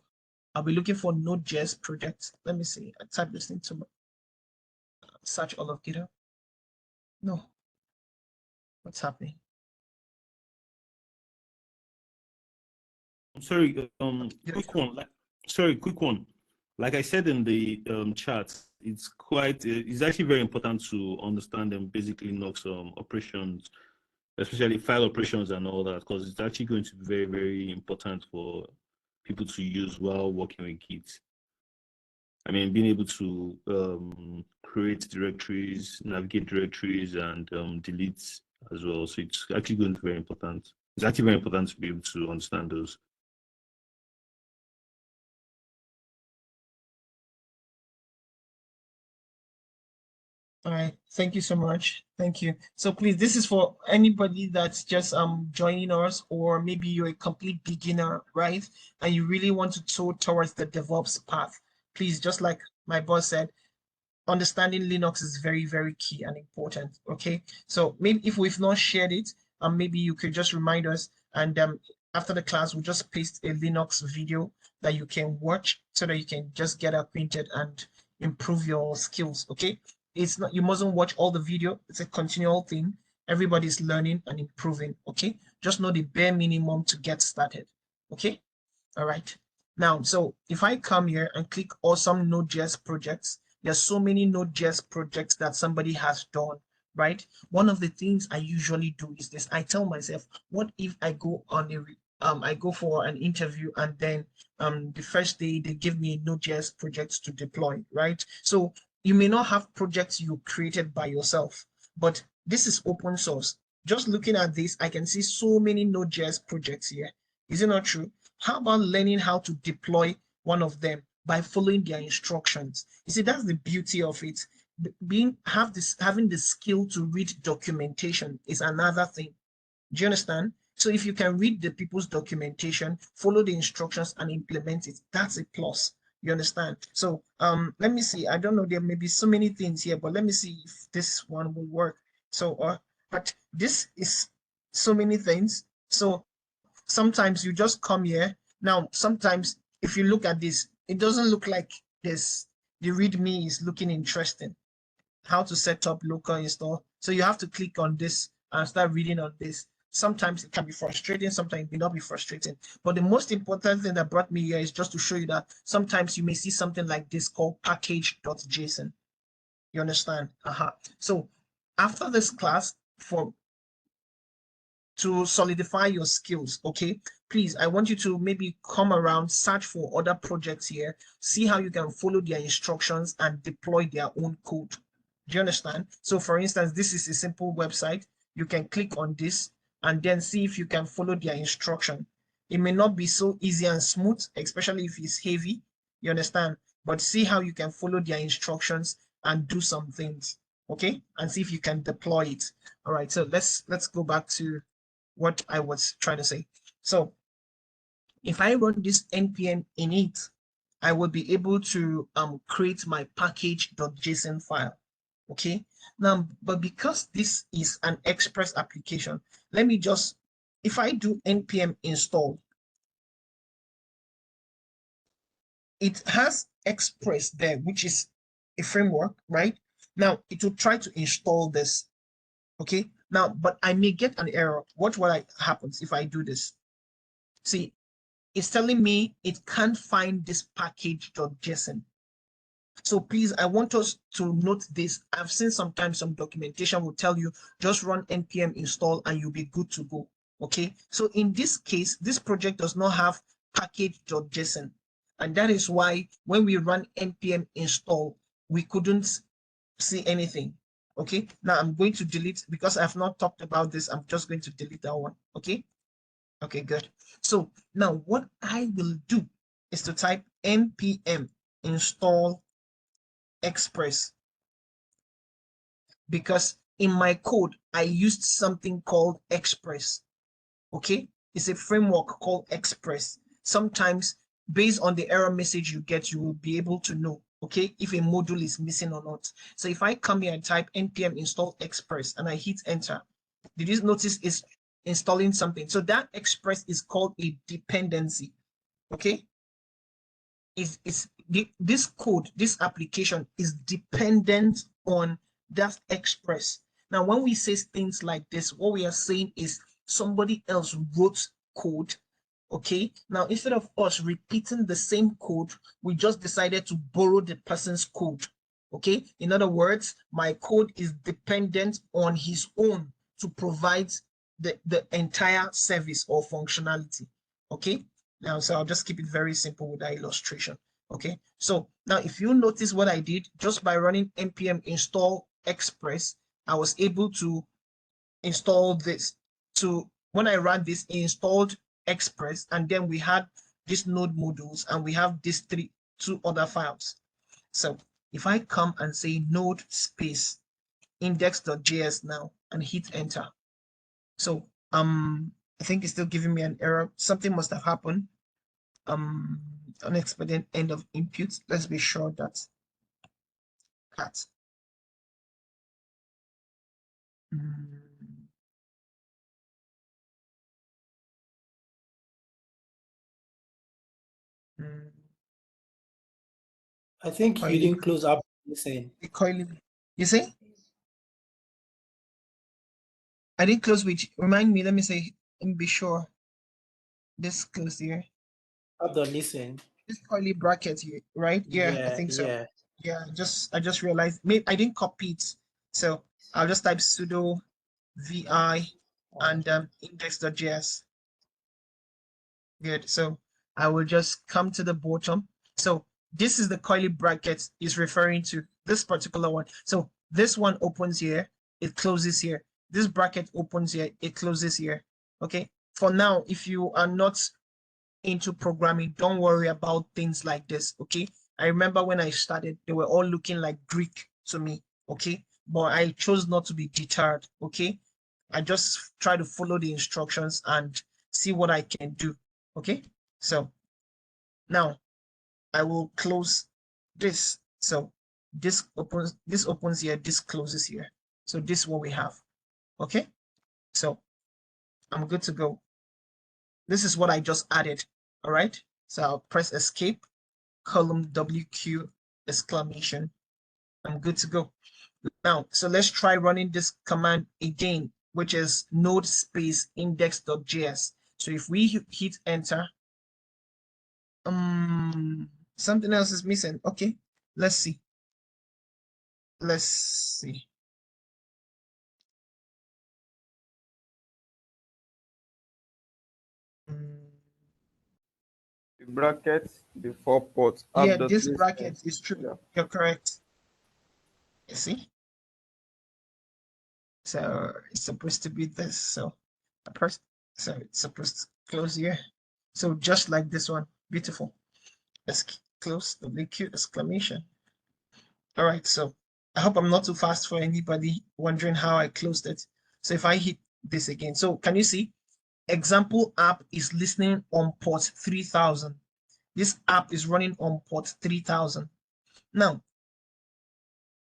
I'll be looking for Node.js projects. Let me see. I type this into my search all of GitHub. No. What's happening? Sorry, Yeah. quick one. Quick one. Like I said in the chat, it's actually very important to understand them basically Linux operations, especially file operations and all that, because it's actually going to be very, very important for people to use while working with Git. I mean, being able to create directories, navigate directories, and delete as well. So it's actually going to be very important. It's actually very important to be able to understand those. All right, thank you so much. Thank you. So please, this is for anybody that's just joining us, or maybe you're a complete beginner, right? And you really want to toe towards the DevOps path. Please, just like my boss said, understanding Linux is very, very key and important. Okay. So maybe if we've not shared it, maybe you could just remind us, and after the class, we'll just paste a Linux video that you can watch so that you can just get acquainted and improve your skills. Okay. It's not, you mustn't watch all the video. It's a continual thing. Everybody's learning and improving. Okay. Just know the bare minimum to get started. Okay. All right. Now, so if I come here and click awesome Node.js projects, there's so many Node.js projects that somebody has done, right? One of the things I usually do is this. I tell myself, what if I go on I go for an interview, and then the first day they give me Node.js projects to deploy, right? So you may not have projects you created by yourself, but this is open source. Just looking at this, I can see so many Node.js projects here. Is it not true? How about learning how to deploy one of them by following their instructions? You see, that's the beauty of it. Having the skill to read documentation is another thing. Do you understand? So if you can read the people's documentation, follow the instructions and implement it, that's a plus. You understand? So let me see. I don't know, there may be so many things here, but let me see if this one will work. So but this is so many things. So sometimes you just come here. Now, sometimes if you look at this, it doesn't look like this. The README is looking interesting. How to set up local install. So you have to click on this and start reading on this. Sometimes it can be frustrating, sometimes it may not be frustrating. But the most important thing that brought me here is just to show you that sometimes you may see something like this called package.json. You understand? So after this class, to solidify your skills, okay, please, I want you to maybe come around, search for other projects here, see how you can follow their instructions and deploy their own code. Do you understand? So for instance, this is a simple website. You can click on this and then see if you can follow their instruction. It may not be so easy and smooth, especially if it's heavy, you understand? But see how you can follow their instructions and do some things, okay? And see if you can deploy it. All right, so let's go back to what I was trying to say. So if I run this npm init, I will be able to create my package.json file. Okay, now, but because this is an Express application, let me just, if I do npm install, it has Express there, which is a framework, right? Now it will try to install this. Okay, now, but I may get an error. What happens if I do this? See, it's telling me it can't find this package.json. So please, I want us to note this. I've seen sometimes some documentation will tell you just run npm install and you'll be good to go. Okay, so in this case, this project does not have package.json, and that is why when we run npm install, we couldn't see anything. Okay, now I'm going to delete, because I've not talked about this, I'm just going to delete that one. Okay, Okay, good. So now what I will do is to type npm install express, because in my code I used something called express. Okay, it's a framework called express. Sometimes based on the error message you get, you will be able to know, okay, if a module is missing or not. So if I come here and type npm install express and I hit enter, did you notice it's installing something? So that express is called a dependency. Okay, this code, this application is dependent on that express. Now, when we say things like this, what we are saying is somebody else wrote code. Okay, now instead of us repeating the same code, we just decided to borrow the person's code. Okay, in other words, my code is dependent on his own to provide the entire service or functionality. Okay, now so I'll just keep it very simple with that illustration. Okay, so now if you notice what I did, just by running npm install express, I was able to install this. So when I ran this, it installed express, and then we had these node modules, and we have these two other files. So if I come and say node space index.js now and hit enter, so I think it's still giving me an error. Something must have happened. Unexpected end of input. Let's be sure that cat. I think you didn't close up listen. You see? I didn't close which. Remind me, let me be sure. This close here. Up the listen. This curly bracket here, right? Yeah, I think so. Yeah, I just realized maybe I didn't copy it. So I'll just type sudo vi and index.js. Good. So I will just come to the bottom. So this is the curly bracket is referring to this particular one. So this one opens here, it closes here. This bracket opens here, it closes here. Okay. For now, if you are not into programming, don't worry about things like this. Okay. I remember when I started, they were all looking like Greek to me. Okay. But I chose not to be deterred. Okay. I just try to follow the instructions and see what I can do. Okay, so now I will close this. So this opens here, this closes here. So this is what we have. Okay, so I'm good to go. This is what I just added. All right, so I'll press escape, column WQ exclamation. I'm good to go. Now, so let's try running this command again, which is node space index.js. So if we hit enter, something else is missing. Okay, let's see. Let's see. The brackets before port. Yeah, this bracket is true. Yeah. You're correct. You see? So it's supposed to be this. So so it's supposed to close here. So just like this one. Beautiful. Let's close WQ exclamation. All right, so I hope I'm not too fast for anybody wondering how I closed it. So if I hit this again, so can you see? Example app is listening on port 3000. This app is running on port 3000. Now,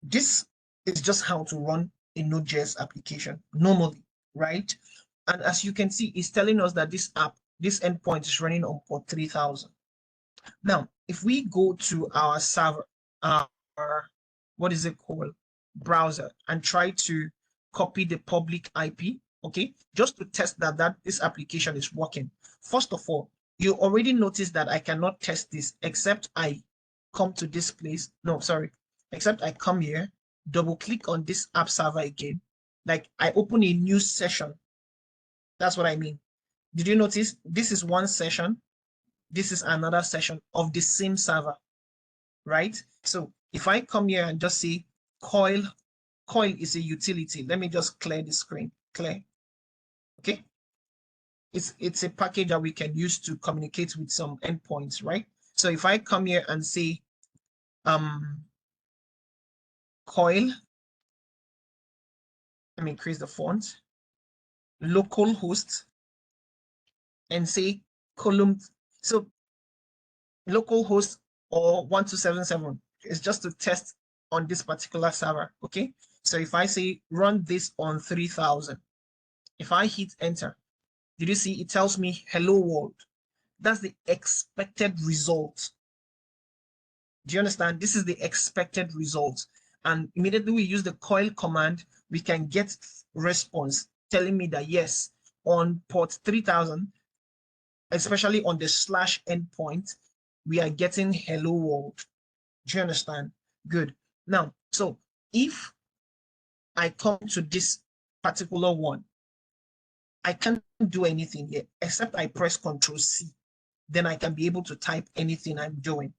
this is just how to run a Node.js application normally, right? And as you can see, it's telling us that this app, this endpoint is running on port 3000. Now, if we go to our server, what is it called? Browser, and try to copy the public IP, okay, just to test that this application is working. First of all, you already noticed that I cannot test this except I come to this place. No, sorry, except I come here, double click on this app server again, like I open a new session. That's what I mean. Did you notice this is one session? This is another session of the same server, right? So if I come here and just say coil is a utility. Let me just clear the screen. Clear. Okay. it's a package that we can use to communicate with some endpoints, right? So if I come here and say coil, let me increase the font, localhost, and say column. So localhost or 1277 is just to test on this particular server. Okay, so if I say run this on 3000, if I hit enter, did you see it tells me hello world? That's the expected result. Do you understand? This is the expected result. And immediately we use the coil command, we can get response telling me that yes, on port 3000, especially on the slash endpoint, we are getting hello world. Do you understand? Good. Now, so if I come to this particular one, I can't do anything here except I press Control C. Then I can be able to type anything I'm doing.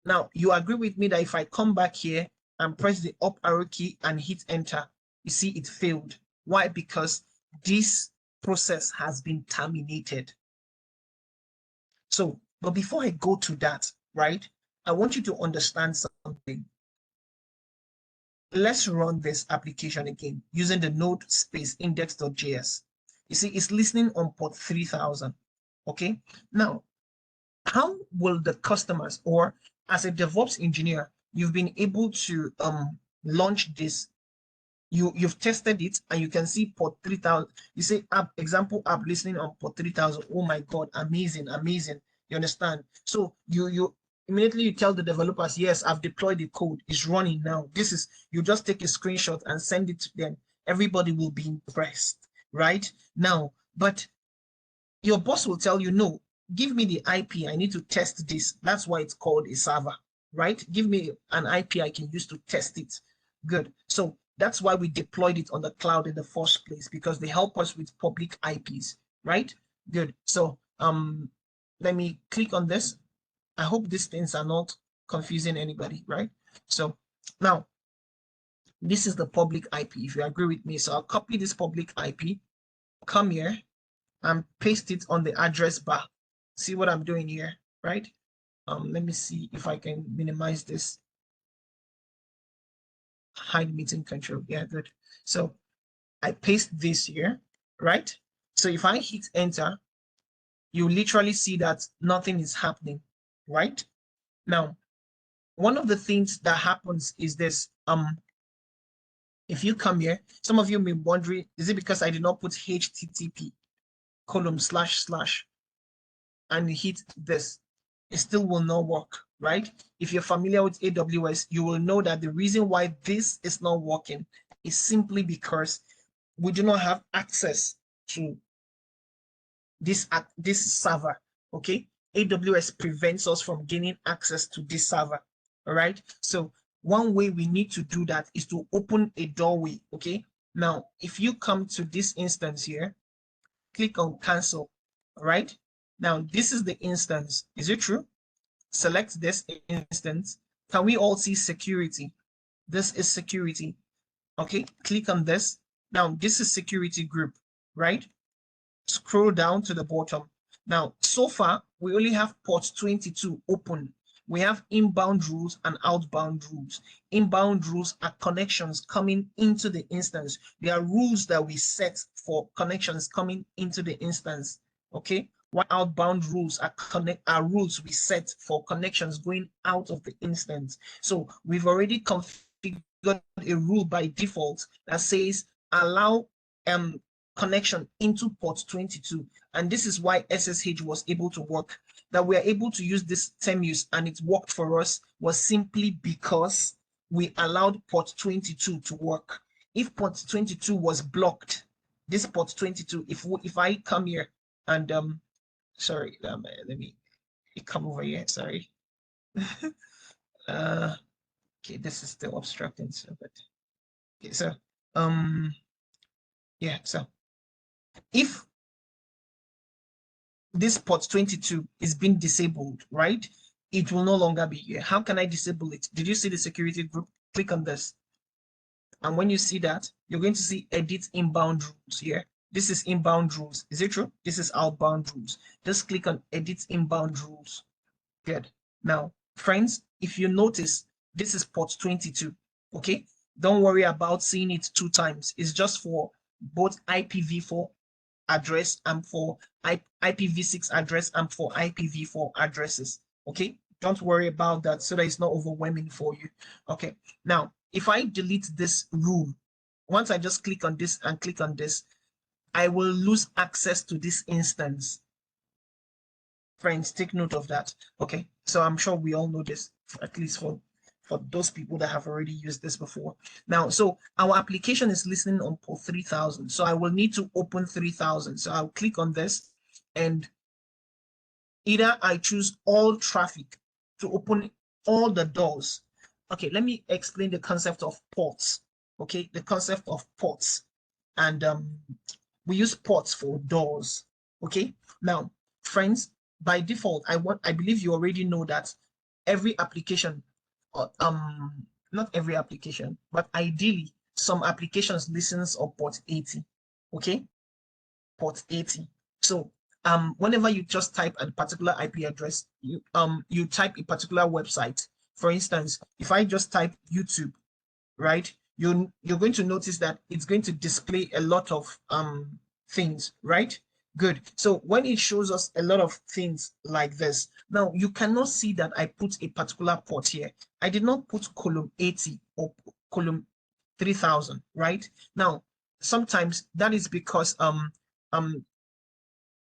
Now, you agree with me that if I come back here and press the up arrow key and hit enter, you see it failed. Why? Because this process has been terminated. So, but before I go to that, right, I want you to understand something. Let's run this application again using the node space index.js. You see, it's listening on port 3000. Okay, now, how will the customers, or as a DevOps engineer, you've been able to launch this? You've tested it and you can see port 3000. You say app example app listening on port 3000. Oh my God, amazing, amazing. You understand? So you immediately you tell the developers, yes, I've deployed the code, it's running now. This is, you just take a screenshot and send it to them. Everybody will be impressed, right? Now, but your boss will tell you, no, give me the IP, I need to test this. That's why it's called a server, right? Give me an IP I can use to test it. Good. So that's why we deployed it on the cloud in the first place, because they help us with public IPs, right? Good. So let me click on this. I hope these things are not confusing anybody, right? So now this is the public IP, if you agree with me. So I'll copy this public IP, come here and paste it on the address bar. See what I'm doing here, right? Let me see if I can minimize this. Hide meeting control. Yeah, good. So I paste this here, right? So if I hit enter, you literally see that nothing is happening, right? Now, one of the things that happens is this. If you come here, some of you may be wondering, is it because I did not put HTTP :/ and hit this? It still will not work, right? If you're familiar with AWS, you will know that the reason why this is not working is simply because we do not have access to this server, okay? AWS prevents us from gaining access to this server, all right? So one way we need to do that is to open a doorway, okay? Now, if you come to this instance here, click on cancel, all right? Now, this is the instance. Is it true? Select this instance. Can we all see security? This is security. Okay, click on this. Now, this is security group, right? Scroll down to the bottom. Now, so far, we only have port 22 open. We have inbound rules and outbound rules. Inbound rules are connections coming into the instance. They are rules that we set for connections coming into the instance, okay? While outbound rules are rules we set for connections going out of the instance. So we've already configured a rule by default that says allow connection into port 22, and this is why SSH was able to work. That we are able to use this term use and it worked for us was simply because we allowed port 22 to work. If port 22 was blocked, this port 22, if I come here and sorry, let me come over here, sorry. Okay, this is still obstructing, so but okay, so yeah, so if this port 22 is being disabled, right? It will no longer be here. How can I disable it? Did you see the security group? Click on this. And when you see that, you're going to see edit inbound rules here. This is inbound rules. Is it true? This is outbound rules. Just click on edit inbound rules. Good. Now, friends, if you notice, this is port 22. Okay. Don't worry about seeing it 2 times. It's just for both IPv4 address and for IPv6 address and for IPv4 addresses. Okay. Don't worry about that so that it's not overwhelming for you. Okay. Now, if I delete this rule, once I just click on this and click on this, I will lose access to this instance. Friends, take note of that. Okay, so I'm sure we all know this, at least for those people that have already used this before. Now, so our application is listening on port 3000. So I will need to open 3000. So I'll click on this, and either I choose all traffic to open all the doors. Okay, let me explain the concept of ports. Okay, the concept of ports. And we use ports for doors. Okay, now, friends, by default, I believe you already know that every application, not every application, but ideally some applications listens on port 80. Okay, port 80. So whenever you just type a particular IP address, you type a particular website. For instance, if I just type YouTube, right, you're going to notice that it's going to display a lot of things, right? Good. So when it shows us a lot of things like this, now you cannot see that I put a particular port here. I did not put column 80 or column 3000, right? Now, sometimes that is because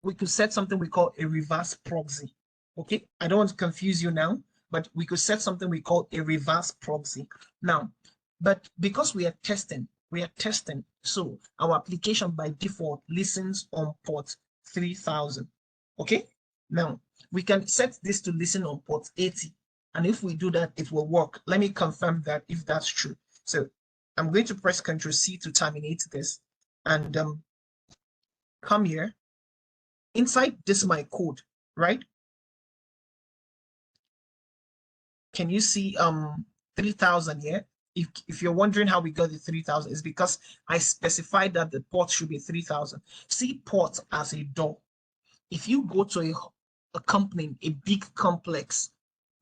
we could set something we call a reverse proxy. Okay, I don't want to confuse you now, but we could set something we call a reverse proxy. Now, but because we are testing, so our application by default listens on port 3000. Okay, now we can set this to listen on port 80. And if we do that, it will work. Let me confirm that if that's true. So I'm going to press Ctrl C to terminate this and come here. Inside this my code, right? Can you see 3000 here? If you're wondering how we got the 3000, it's because I specified that the port should be 3000. See port as a door. If you go to a company, a big complex,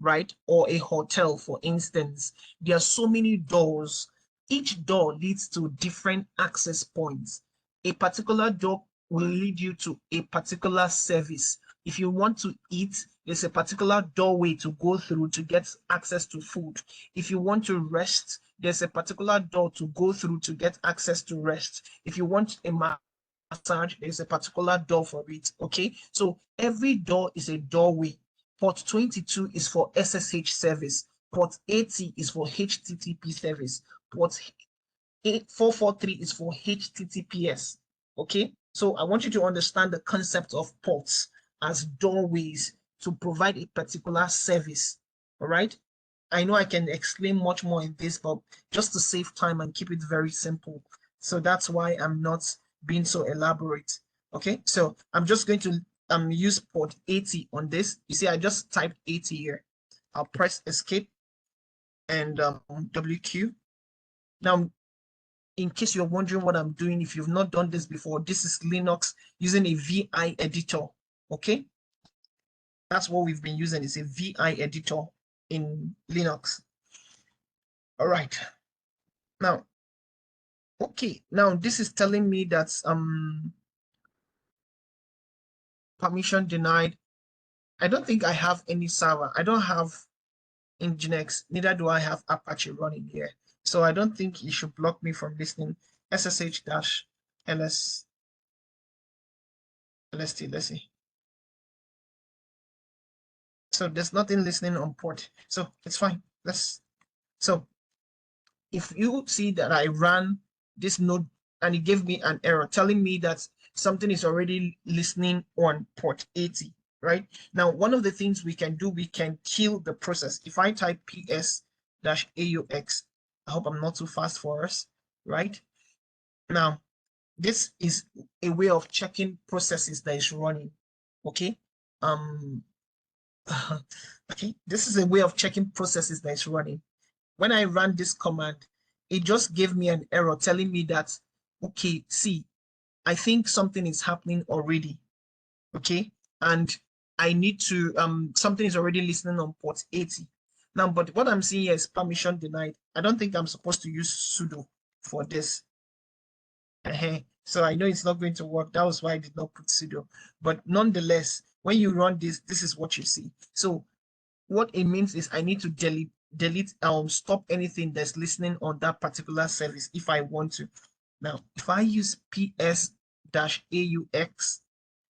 right, or a hotel, for instance, there are so many doors. Each door leads to different access points. A particular door will lead you to a particular service. If you want to eat, there's a particular doorway to go through to get access to food. If you want to rest, there's a particular door to go through to get access to rest. If you want a massage, there's a particular door for it. Okay, so every door is a doorway. Port 22 is for SSH service. Port 80 is for HTTP service. Port 443 is for HTTPS. Okay, so I want you to understand the concept of ports as doorways to provide a particular service. All right, I know I can explain much more in this, but just to save time and keep it very simple, so that's why I'm not being so elaborate. Okay, so I'm just going to use port 80 on this. You see, I just typed 80 here. I'll press escape and WQ. Now, in case you're wondering what I'm doing, if you've not done this before, this is Linux using a VI editor. Okay, that's what we've been using. It's a VI editor in Linux. All right, now, okay, now this is telling me that permission denied. I don't think I have any server. I don't have Nginx, neither do I have Apache running here. So I don't think it should block me from listening. SSH-ls LST, let's see. So there's nothing listening on port. So it's fine. So if you see that I ran this node and it gave me an error telling me that something is already listening on port 80, right? Now, one of the things we can do, we can kill the process. If I type ps-aux, I hope I'm not too fast for us, right? Now, this is a way of checking processes that is running, okay? Okay, this is a way of checking processes that is running. When I ran this command, it just gave me an error telling me that, okay, see, I think something is happening already, okay? And I need to, something is already listening on port 80. Now, but what I'm seeing here is permission denied. I don't think I'm supposed to use sudo for this. So I know it's not going to work. That was why I did not put sudo. But nonetheless, when you run this, this is what you see. So what it means is I need to delete, stop anything that's listening on that particular service if I want to. Now, if I use ps-aux,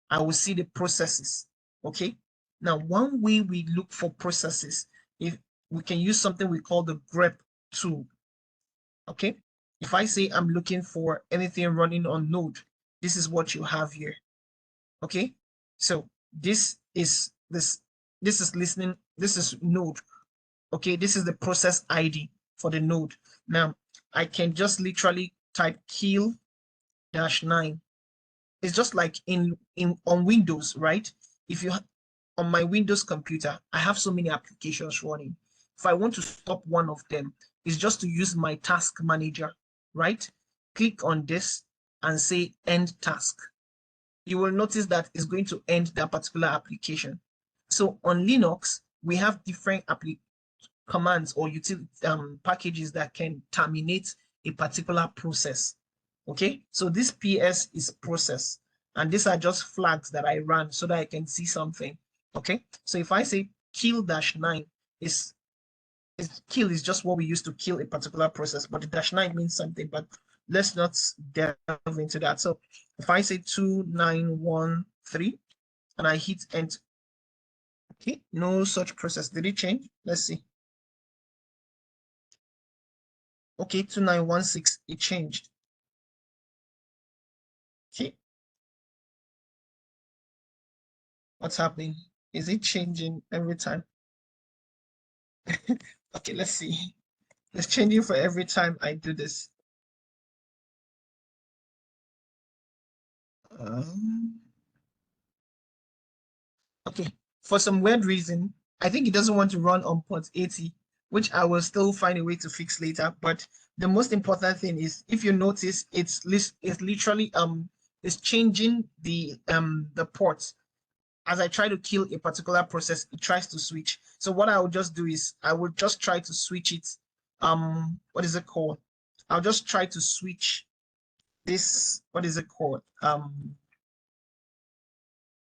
I will see the processes. Okay. Now, one way we look for processes, if we can use something we call the grep tool. Okay. If I say I'm looking for anything running on Node, this is what you have here. Okay. So this is listening. This is Node. Okay. This is the process ID for the node. Now I can just literally type kill -9. It's just like on Windows, right? If you on my Windows computer, I have so many applications running. If I want to stop one of them, it's just to use my task manager, right? Click on this and say end task. You will notice that it's going to end that particular application. So on Linux, we have different commands or utility packages that can terminate a particular process. Okay, so this PS is process, and these are just flags that I ran so that I can see something. Okay, so if I say kill -9 is kill is just what we use to kill a particular process, but the -9 means something, but let's not delve into that. So if I say 2913 and I hit enter, okay, no such process. Did it change? Let's see. Okay, 2916, it changed. Okay. What's happening? Is it changing every time? Okay, let's see. It's changing for every time I do this. Okay, for some weird reason, I think it doesn't want to run on port 80, which I will still find a way to fix later. But the most important thing is, if you notice, it's literally it's changing the ports. As I try to kill a particular process, it tries to switch. So what I will just do is I will just try to switch it. What is it called? I'll just try to switch this. What is it called?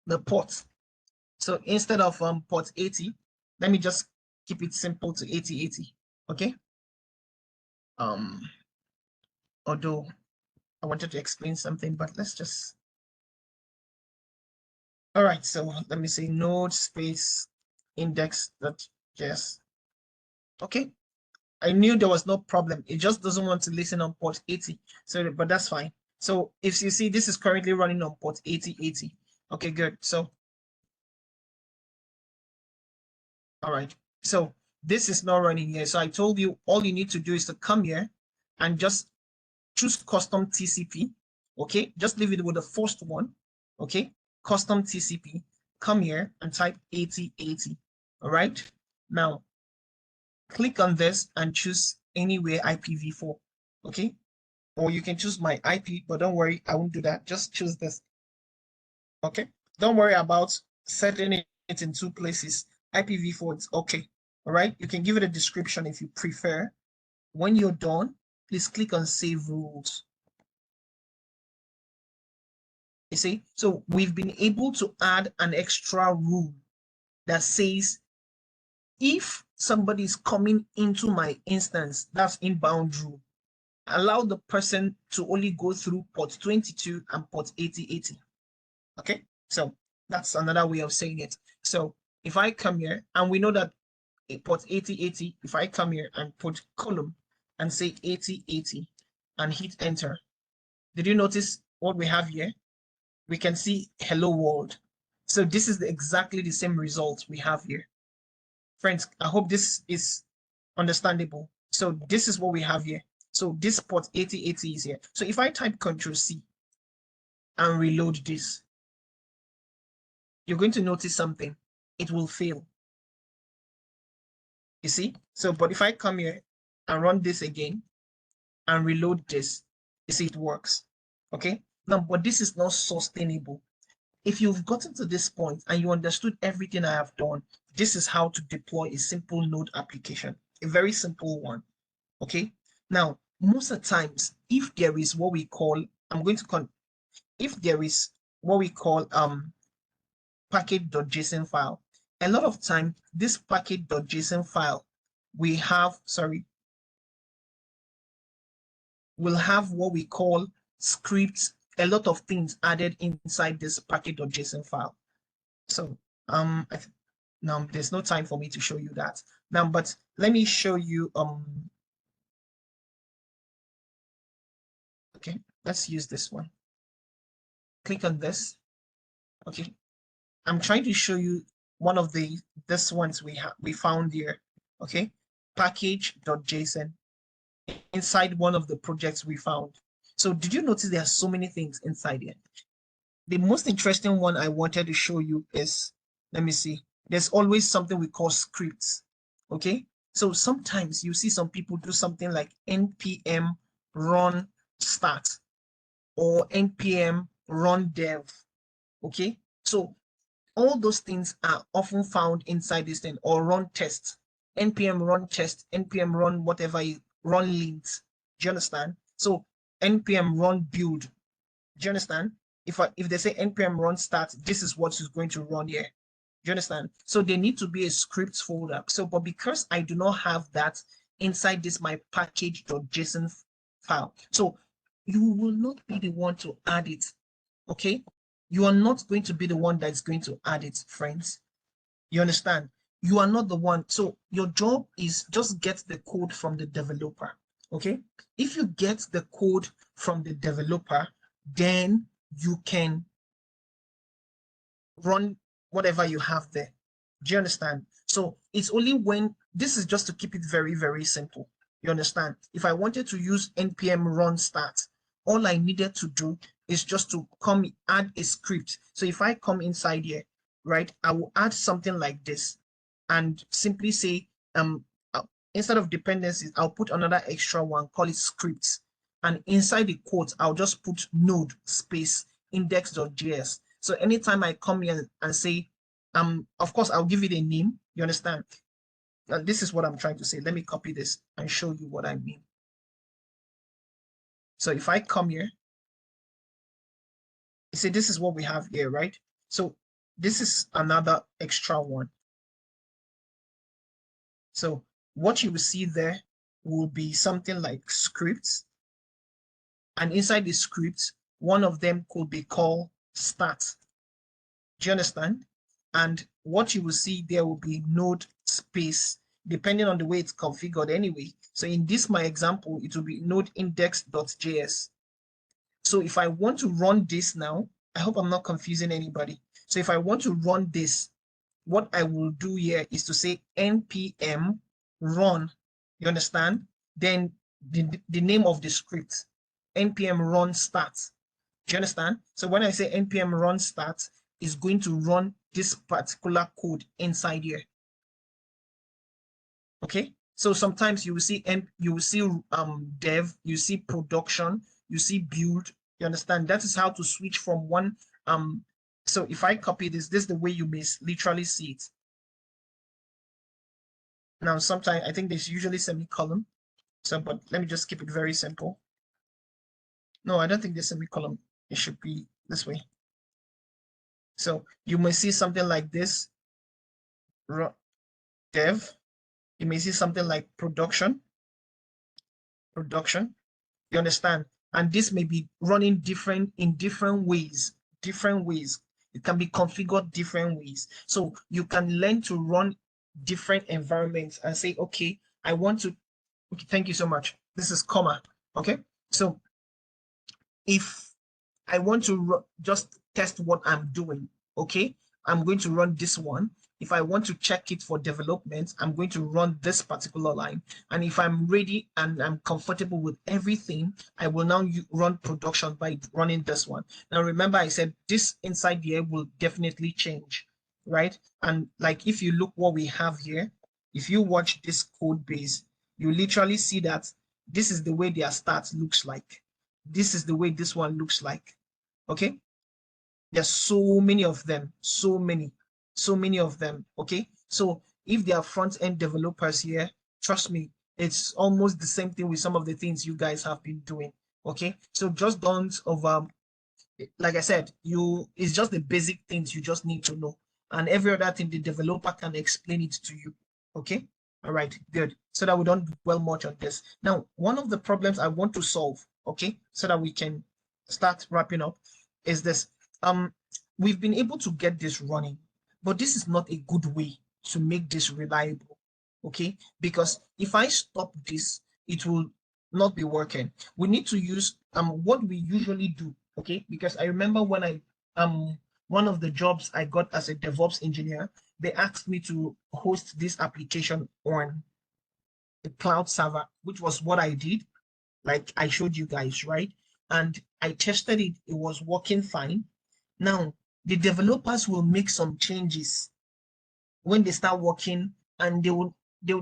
The port. So instead of port 80, let me just keep it simple to 8080. Okay. Although I wanted to explain something, but let's just. All right, so let me say node space index.js. Okay, I knew there was no problem. It just doesn't want to listen on port 80. So, but that's fine. So if you see, this is currently running on port 8080. Okay, good. So, all right. So this is not running here. So I told you all you need to do is to come here and just choose custom TCP. Okay, just leave it with the first one. Okay, custom TCP. Come here and type 8080. All right. Now click on this and choose anywhere IPv4. Okay, or you can choose my IP, but don't worry, I won't do that. Just choose this. Okay, don't worry about setting it in 2 places. IPv4, it's okay. All right, you can give it a description if you prefer. When you're done, please click on save rules. You see, so we've been able to add an extra rule that says if somebody is coming into my instance, that's inbound rule, allow the person to only go through port 22 and port 8080. Okay, so that's another way of saying it. So if I come here, and we know that a port 8080, if I come here and put column and say 8080 and hit enter, did you notice what we have here? We can see hello world. So this is exactly the same result we have here. Friends, I hope this is understandable. So this is what we have here. So this port 8080 is here. So if I type Ctrl+C and reload this, you're going to notice something. It will fail. You see? So, but if I come here and run this again and reload this, you see it works. Okay? Now, but this is not sustainable. If you've gotten to this point and you understood everything I have done, this is how to deploy a simple Node application, a very simple one. Okay. Now, most of the times, if there is what we call, if there is what we call package.json file, a lot of time this package.json file we have, will have what we call scripts, a lot of things added inside this package.json file. So now there's no time for me to show you that now, but let me show you. Okay, let's use this one. Click on this. Okay, I'm trying to show you one of this ones we found here. Okay, package.json inside one of the projects we found. So did you notice there are so many things inside here? The most interesting one I wanted to show you is, let me see, there's always something we call scripts. Okay, so sometimes you see some people do something like npm run start or npm run dev. Okay, so all those things are often found inside this thing, or run test, npm run test, npm run whatever, run links. Do you understand? So npm run build. Do you understand? If they say npm run start, this is what is going to run here. Do you understand? So they need to be a scripts folder. So, but because I do not have that inside this my package.json file, so you will not be the one to add it. Okay, you are not going to be the one that's going to add it, friends. You understand? You are not the one. So your job is just get the code from the developer. Okay, if you get the code from the developer, then you can run whatever you have there. Do you understand? So it's only when, this is just to keep it very, very simple. You understand? If I wanted to use npm run start, all I needed to do is just to add a script. So if I come inside here, right, I will add something like this and simply say, instead of dependencies, I'll put another extra one, call it scripts. And inside the quote, I'll just put node space index.js. So anytime I come here and say, of course, I'll give it a name. You understand? This is what I'm trying to say. Let me copy this and show you what I mean. So if I come here, you see, this is what we have here, right? So this is another extra one. So what you will see there will be something like scripts. And inside the scripts, one of them could be called start. Do you understand? And what you will see there will be node space, depending on the way it's configured anyway. So in this, my example, it will be node index.js. So if I want to run this now, I hope I'm not confusing anybody. So if I want to run this, what I will do here is to say npm run, you understand? Then the name of the script, npm run start. Do you understand? So when I say npm run start, it's going to run this particular code inside here. Okay, so sometimes you will see dev, you see production, you see build. You understand? That is how to switch from one. So if I copy this is the way you may literally see it. Now, sometimes I think there's usually semicolon. So, but let me just keep it very simple. No, I don't think there's semicolon. It should be this way. So you may see something like this, dev. You may see something like production. You understand? And this may be running in different ways. It can be configured different ways. So you can learn to run different environments and say, okay, I want to, okay, thank you so much. This is comma. Okay. So if I want to just test what I'm doing, okay, I'm going to run this one. If I want to check it for development, I'm going to run this particular line. And if I'm ready and I'm comfortable with everything, I will now run production by running this one. Now, remember, I said this inside here will definitely change, right? And like, if you look what we have here, if you watch this code base, you literally see that this is the way their stats looks like. This is the way this one looks like. Okay, there's so many of them, so many of them. Okay, so if they are front-end developers here, trust me, it's almost the same thing with some of the things you guys have been doing. Okay, so just don't over, like I said, it's just the basic things you just need to know, and every other thing the developer can explain it to you. Okay, all right, good. So that we don't dwell much on this. Now, one of the problems I want to solve, okay, so that we can start wrapping up, is this. We've been able to get this running, but this is not a good way to make this reliable. Okay, because if I stop this, it will not be working. We need to use what we usually do. Okay, because I remember when I one of the jobs I got as a DevOps engineer, they asked me to host this application on the cloud server, which was what I did, like I showed you guys, right? And I tested it, it was working fine. Now, the developers will make some changes when they start working, and they will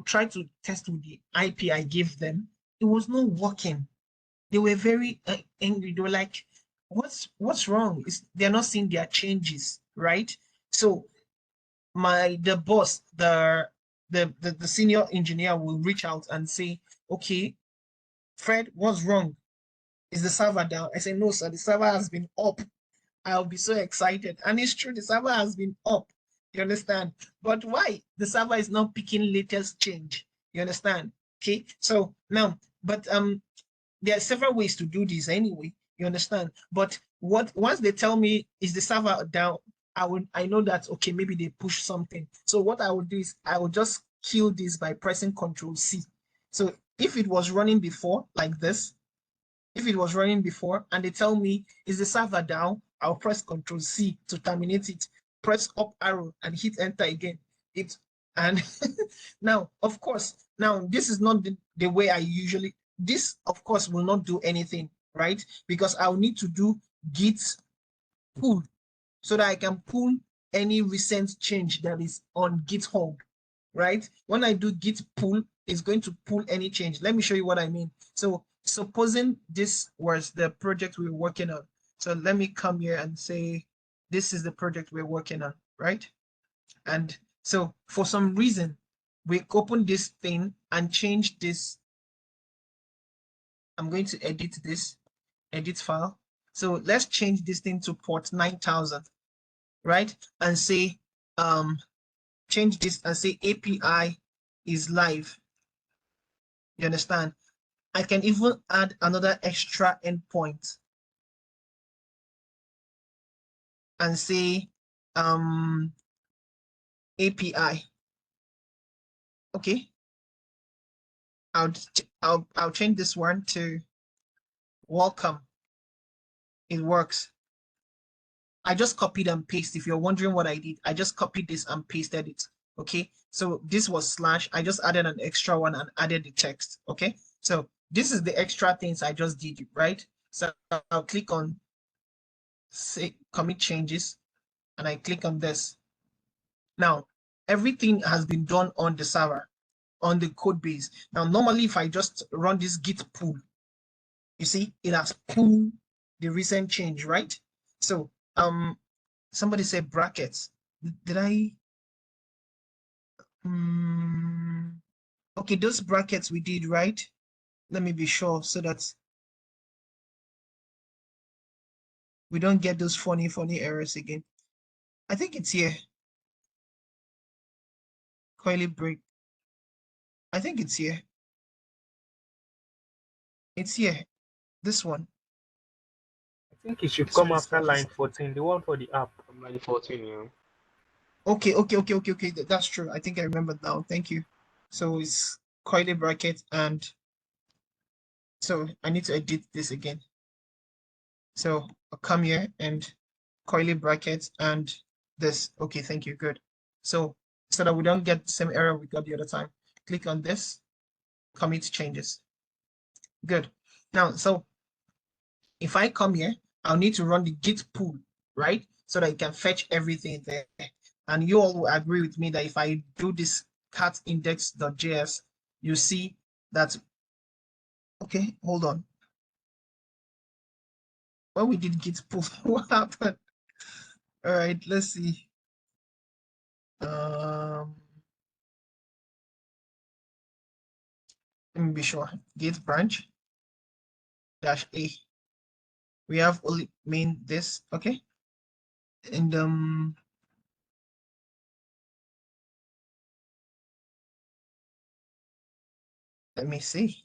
try to test with the IP I gave them. It was not working. They were very angry. They were like, what's wrong? They're not seeing their changes, right? So the boss, the senior engineer will reach out and say, okay, Fred, what's wrong? Is the server down? I say, no, sir, the server has been up. I'll be so excited. And it's true, the server has been up. You understand? But why? The server is not picking latest change. You understand? Okay. So now, but there are several ways to do this anyway. You understand? But once they tell me is the server down, I know that okay, maybe they push something. So what I would do is I will just kill this by pressing Control C. So if it was running before like this, if it was running before and they tell me is the server down, I'll press Control C to terminate it. Press up arrow and hit enter again. And now, of course, now this is not the way I usually. This, of course, will not do anything, right? Because I'll need to do git pull so that I can pull any recent change that is on GitHub, right? When I do git pull, it's going to pull any change. Let me show you what I mean. So supposing this was the project we were working on. So let me come here and say, this is the project we're working on, right? And so for some reason, we open this thing and change this. I'm going to edit this, edit file. So let's change this thing to port 9000, right? And say, change this and say API is live. You understand? I can even add another extra endpoint and say API. Okay. I'll change this one to welcome. It works. I just copied and pasted. If you're wondering what I did, I just copied this and pasted it. Okay. So this was slash. I just added an extra one and added the text. Okay. So this is the extra things I just did, right? So I'll click on say commit changes and I click on this. Now, everything has been done on the server, on the code base. Now, normally, if I just run this git pull, you see, it has pulled the recent change, right? So, somebody said brackets. Did I? Okay, those brackets we did, right? Let me be sure so that we don't get those funny errors again. I think it's here. Coily break. I think it's here. It's here. This one. I think it should come after line 14, the one for the app. Line 14, yeah. Okay. That's true. I think I remember now. Thank you. So it's coily bracket, and so I need to edit this again. So I'll come here and coily bracket and this. Okay, thank you. Good. So that we don't get the same error we got the other time. Click on this, commit changes. Good. Now, so if I come here, I'll need to run the git pull, right? So that it can fetch everything there. And you all will agree with me that if I do this cat index.js, you see that, okay, hold on. when we did git pull, what happened? All right, let's see. Let me be sure. Git branch -a. We have only main this, okay? And let me see.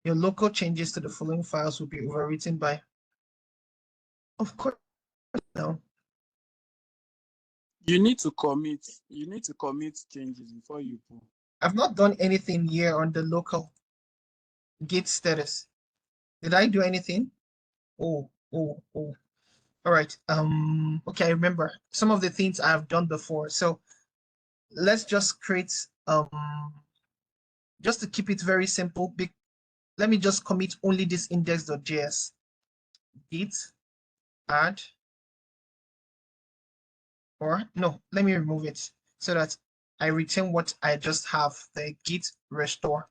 Your local changes to the following files will be overwritten by, of course, no. You need to commit. You need to commit changes before you pull. I've not done anything here on the local git status. Did I do anything? Oh. All right. Okay, I remember some of the things I've done before. So let's just create just to keep it very simple. Let me just commit only this index.js. Git add, or no, let me remove it so that I retain what I just have, the git restore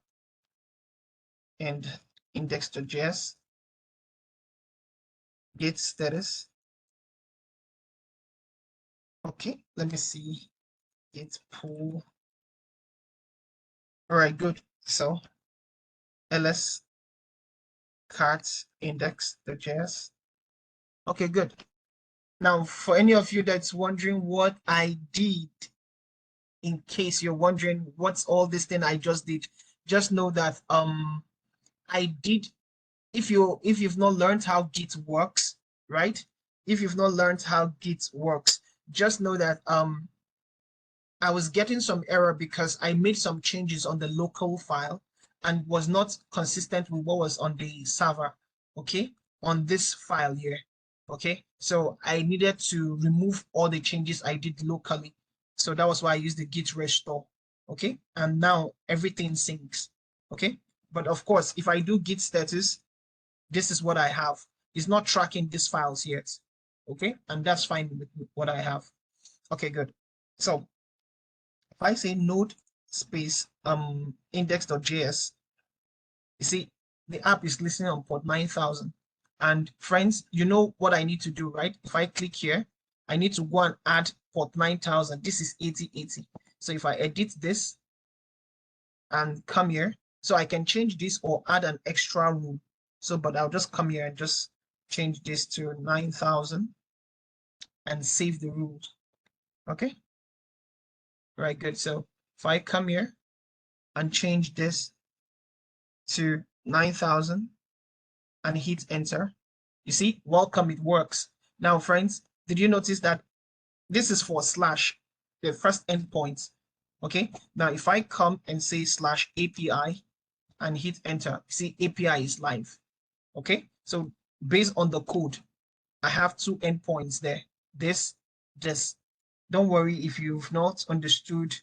and index.js, git status. Okay, let me see, git pull. All right, good. So ls cat index.js. Okay, good. Now, for any of you that's wondering what I did, in case you're wondering what's all this thing I just did, just know that I did, if you've not learned how Git works, right? If you've not learned how Git works, just know that I was getting some error because I made some changes on the local file and was not consistent with what was on the server, okay, on this file here, okay? So I needed to remove all the changes I did locally. So that was why I used the git restore, okay? And now everything syncs, okay? But of course, if I do git status, this is what I have. It's not tracking these files yet, okay? And that's fine with what I have. Okay, good. So if I say node space index.js, you see the app is listening on port 9000. And friends, you know what I need to do, right? If I click here, I need to go and add port 9000. This is 8080. So if I edit this and come here, so I can change this or add an extra rule. So, but I'll just come here and just change this to 9000 and save the rules. Okay. Right, good. So if I come here and change this to 9000 and hit enter, you see, welcome, it works. Now, friends, did you notice that this is for slash, the first endpoint? Okay. Now, if I come and say slash API and hit enter, see API is live. Okay. So based on the code, I have two endpoints there. This. Don't worry if you've not understood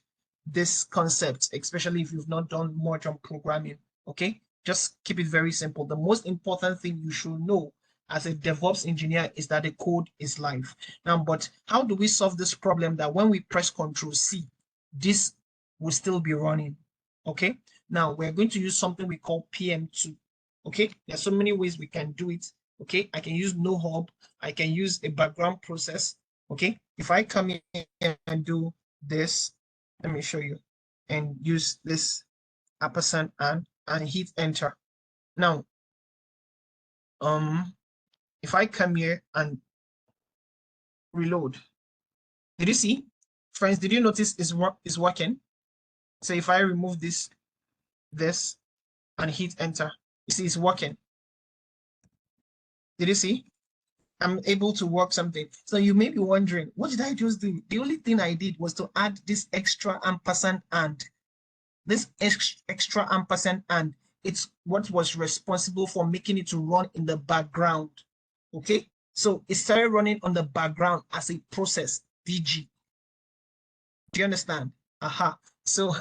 this concept, especially if you've not done much on programming. Okay, just keep it very simple. The most important thing you should know as a DevOps engineer is that the code is live. Now, but how do we solve this problem that when we press Ctrl+C, this will still be running? Okay, now we're going to use something we call PM2. Okay, there's so many ways we can do it. Okay, I can use no hub, I can use a background process. Okay, if I come in and do this, let me show you, and use this ampersand and hit enter. Now, if I come here and reload, did you see, friends? Did you notice is working? So if I remove this and hit enter, you see it's working. Did you see? I'm able to work something. So you may be wondering, what did I just do? The only thing I did was to add this extra ampersand and. This extra ampersand and it's what was responsible for making it to run in the background. Okay, so it started running on the background as a process, DG. Do you understand? Aha. So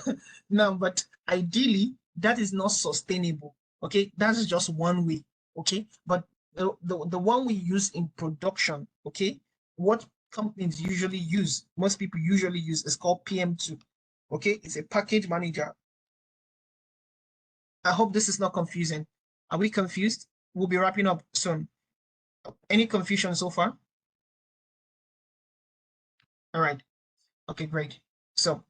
now, but ideally, that is not sustainable. Okay, that is just one way. Okay, but the one we use in production, okay, what companies usually use, most people usually use, is called PM2. Okay, it's a package manager. I hope this is not confusing. Are we confused? we'll be wrapping up soon. Any confusion so far? All right. Okay, great. So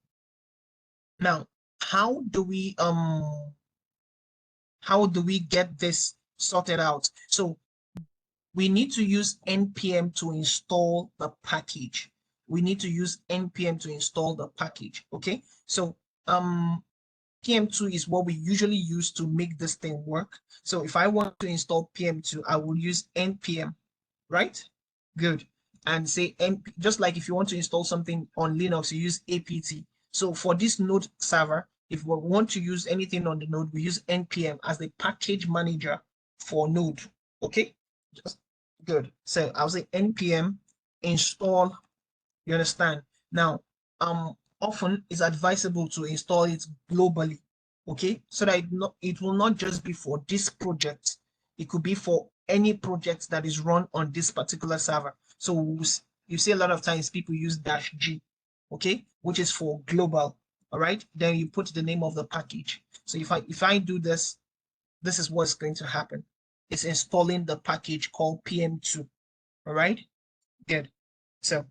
now, how do we get this sorted out? So we need to use npm to install the package. We need to use npm to install the package. Okay, so PM2 is what we usually use to make this thing work. So if I want to install PM2, I will use npm, right? Good. And say just like if you want to install something on Linux, you use apt. So for this Node server, if we want to use anything on the Node, we use npm as the package manager for Node. Okay, just good. So I'll say npm install. You understand? Now, often it's advisable to install it globally, okay, so that it will not just be for this project. It could be for any project that is run on this particular server. So you see a lot of times people use -g, okay, which is for global. All right, then you put the name of the package. So if I do this, this is what's going to happen. It's installing the package called PM2. All right, good. So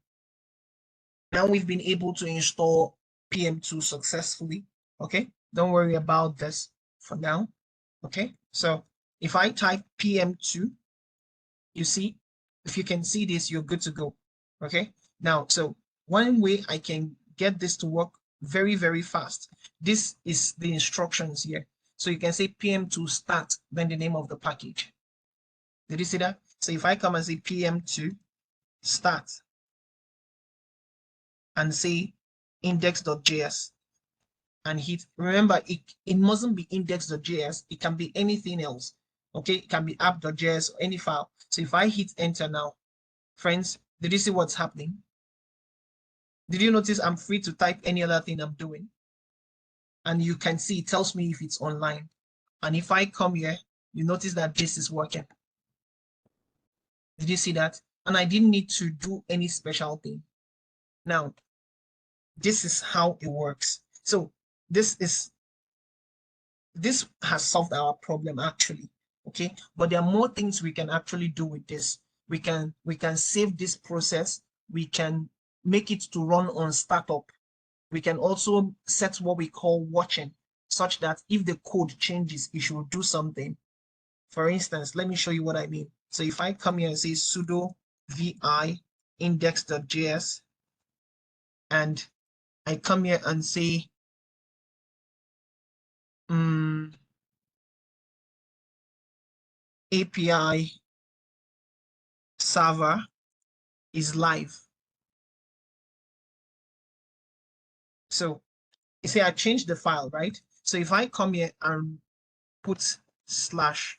now we've been able to install PM2 successfully. Okay, don't worry about this for now. Okay, so if I type PM2, you see, if you can see this, you're good to go. Okay, now, so one way I can get this to work very, very fast, this is the instructions here. So you can say PM2 start, then the name of the package. Did you see that? So if I come and say PM2 start, and say index.js and hit, remember, it mustn't be index.js, it can be anything else. Okay, it can be app.js or any file. So if I hit enter now, friends, did you see what's happening? Did you notice I'm free to type any other thing I'm doing? And you can see it tells me if it's online. And if I come here, you notice that this is working. Did you see that? And I didn't need to do any special thing. Now, this is how it works. So this has solved our problem actually. Okay, but there are more things we can actually do with this. We can save this process. We can make it to run on startup. We can also set what we call watching, such that if the code changes, it should do something. For instance, let me show you what I mean. So if I come here and say sudo vi index.js, and I come here and say API server is live. So you see, I changed the file, right? So if I come here and put /API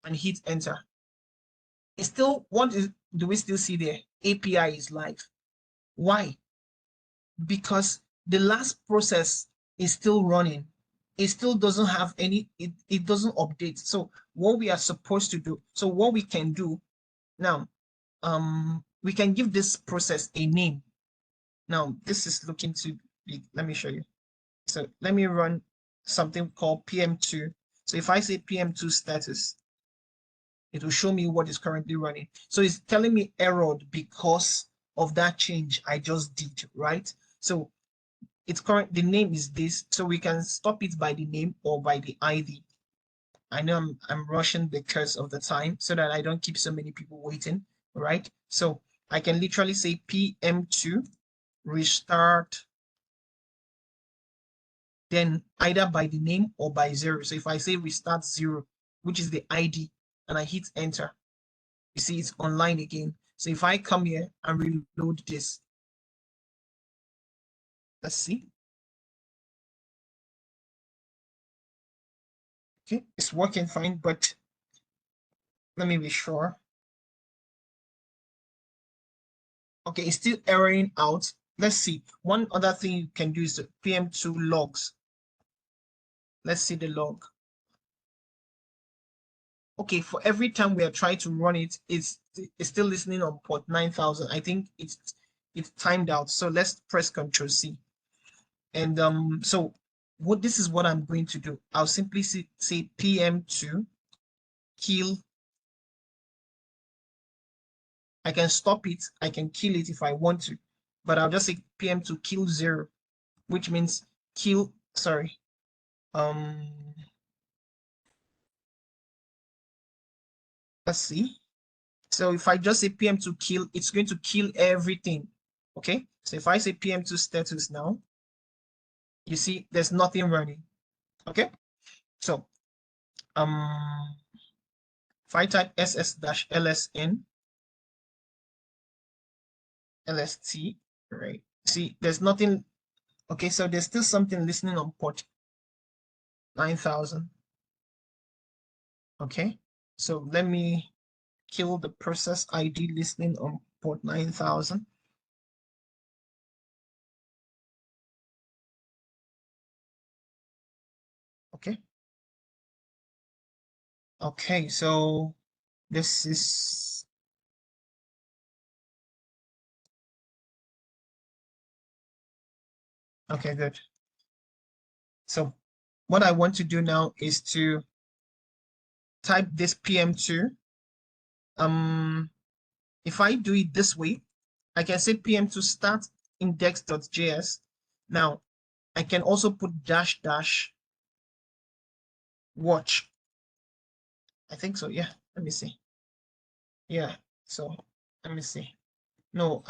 and hit enter, it's still, do we still see there? API is live. Why? Because the last process is still running. It still doesn't have any, it doesn't update. So what we are supposed to do, so what we can do now, we can give this process a name. Now this is looking to be, let me show you. So let me run something called PM2. So if I say PM2 status, it will show me what is currently running. So it's telling me errored because of that change I just did, right? So it's current, the name is this, so we can stop it by the name or by the ID. I know I'm rushing because of the time so that I don't keep so many people waiting, right? So I can literally say PM2 restart, then either by the name or by 0. So if I say restart 0, which is the ID, and I hit enter, you see it's online again. So if I come here and reload this, let's see. Okay, it's working fine, but let me be sure. Okay, it's still erroring out. Let's see. One other thing you can do is the PM2 logs. Let's see the log. Okay, for every time we are trying to run it, it's still listening on port 9000. I think it's timed out. So let's press Ctrl C. And so this is what I'm going to do. I'll simply say PM2 kill. I can stop it. I can kill it if I want to, but I'll just say PM to kill 0, which means kill, sorry. Let's see. So if I just say PM to kill, it's going to kill everything. Okay. So if I say PM to status now, you see there's nothing running. Okay. So if I type ss-lsn lst, right? See, there's nothing. Okay, so there's still something listening on port 9000. Okay, so let me kill the process ID listening on port 9000. Okay. Okay, so this is okay, good. So what I want to do now is to type this PM2. If I do it this way, I can say PM2 start index.js. Now I can also put -- watch. I think so. Yeah. Let me see. Yeah. So let me see. No.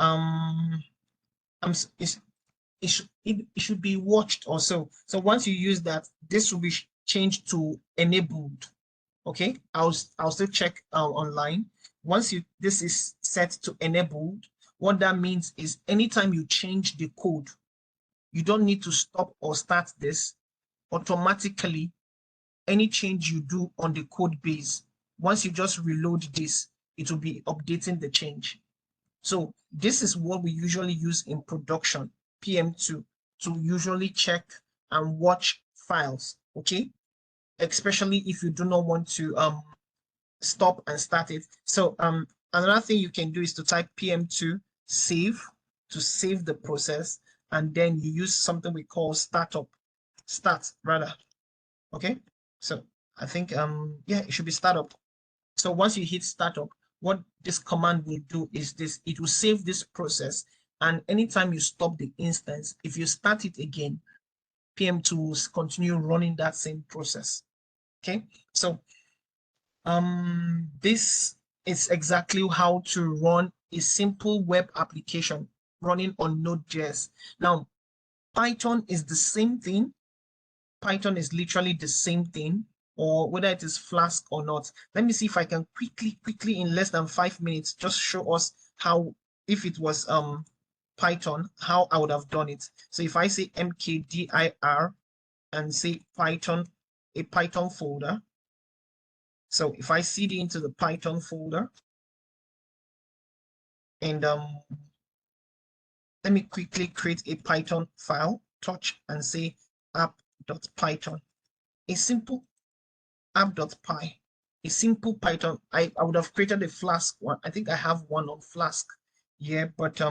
It should be watched also. So once you use that, this will be changed to enabled. Okay. I'll still check online. Once this is set to enabled, what that means is anytime you change the code, you don't need to stop or start this. Automatically, any change you do on the code base, once you just reload this, it will be updating the change. So this is what we usually use in production, PM2, to usually check and watch files, okay? Especially if you do not want to stop and start it. So another thing you can do is to type PM2 save to save the process, and then you use something we call start rather. Okay, so I think yeah, it should be startup. So once you hit startup, what this command will do is this: it will save this process, and anytime you stop the instance, if you start it again, PM2 will continue running that same process. Okay, so this is exactly how to run a simple web application running on Node.js. Now, Python is the same thing. Python is literally the same thing, or whether it is Flask or not. Let me see if I can quickly in less than 5 minutes just show us how, if it was Python, how I would have done it. So if I say mkdir and say Python, a Python folder. So if I cd into the Python folder, and let me quickly create a Python file, touch and say app.python, a simple app.py, a simple Python. I would have created a Flask one. I think I have one on Flask. Yeah, but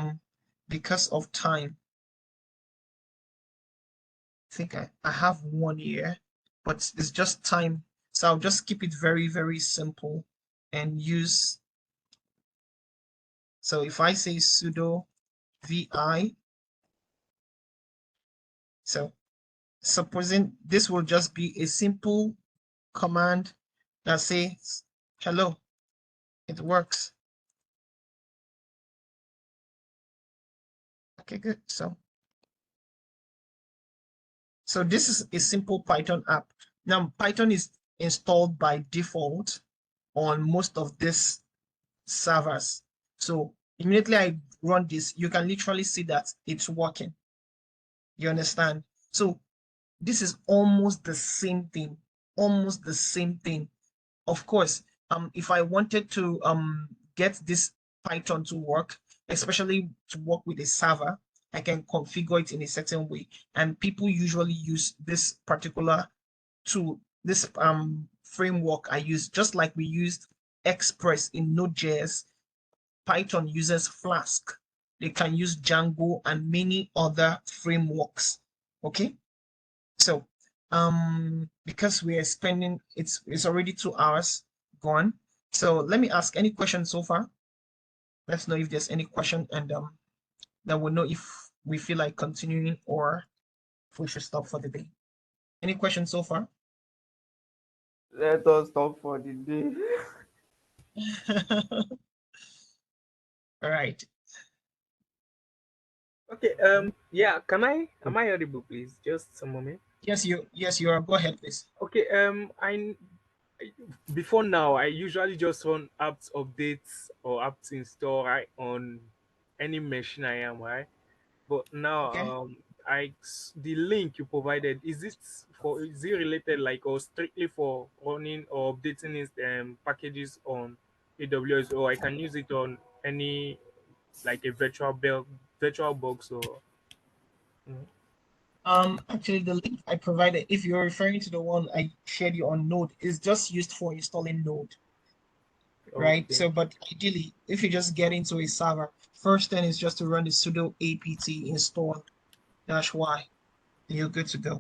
because of time, I think I have one here, but it's just time. So I'll just keep it very simple and use. So if I say sudo vi, so supposing this will just be a simple command that says hello, it works. Okay, good. So this is a simple Python app. Now Python is installed by default on most of these servers. So immediately I run this, you can literally see that it's working. You understand? So this is almost the same thing, almost the same thing. Of course, if I wanted to get this Python to work, especially to work with a server, I can configure it in a certain way. And people usually use this particular tool, this framework I use, just like we used Express in Node.js. Python uses Flask. They can use Django and many other frameworks. Okay, so because we are spending, it's already 2 hours. gone. So let me ask any questions so far. Let's know if there's any question, and then we'll know if we feel like continuing or if we should stop for the day. Any questions so far? Let us stop for the day. All right. Okay. Yeah. Am I audible, please? Just a moment. Yes, you are. Go ahead, please. Okay. Before now, I usually just run apt updates or apt install, right, on any machine I am, right. But now, Okay. the link you provided, is it related, like, or strictly for running or updating packages on AWS, or I can use it on any, like, a virtual box, or mm, Actually, the link I provided, if you're referring to the one I shared you on Node, is just used for installing Node, right? okay. So, but ideally, if you just get into a server, first thing is just to run the sudo apt install -y, and you're good to go.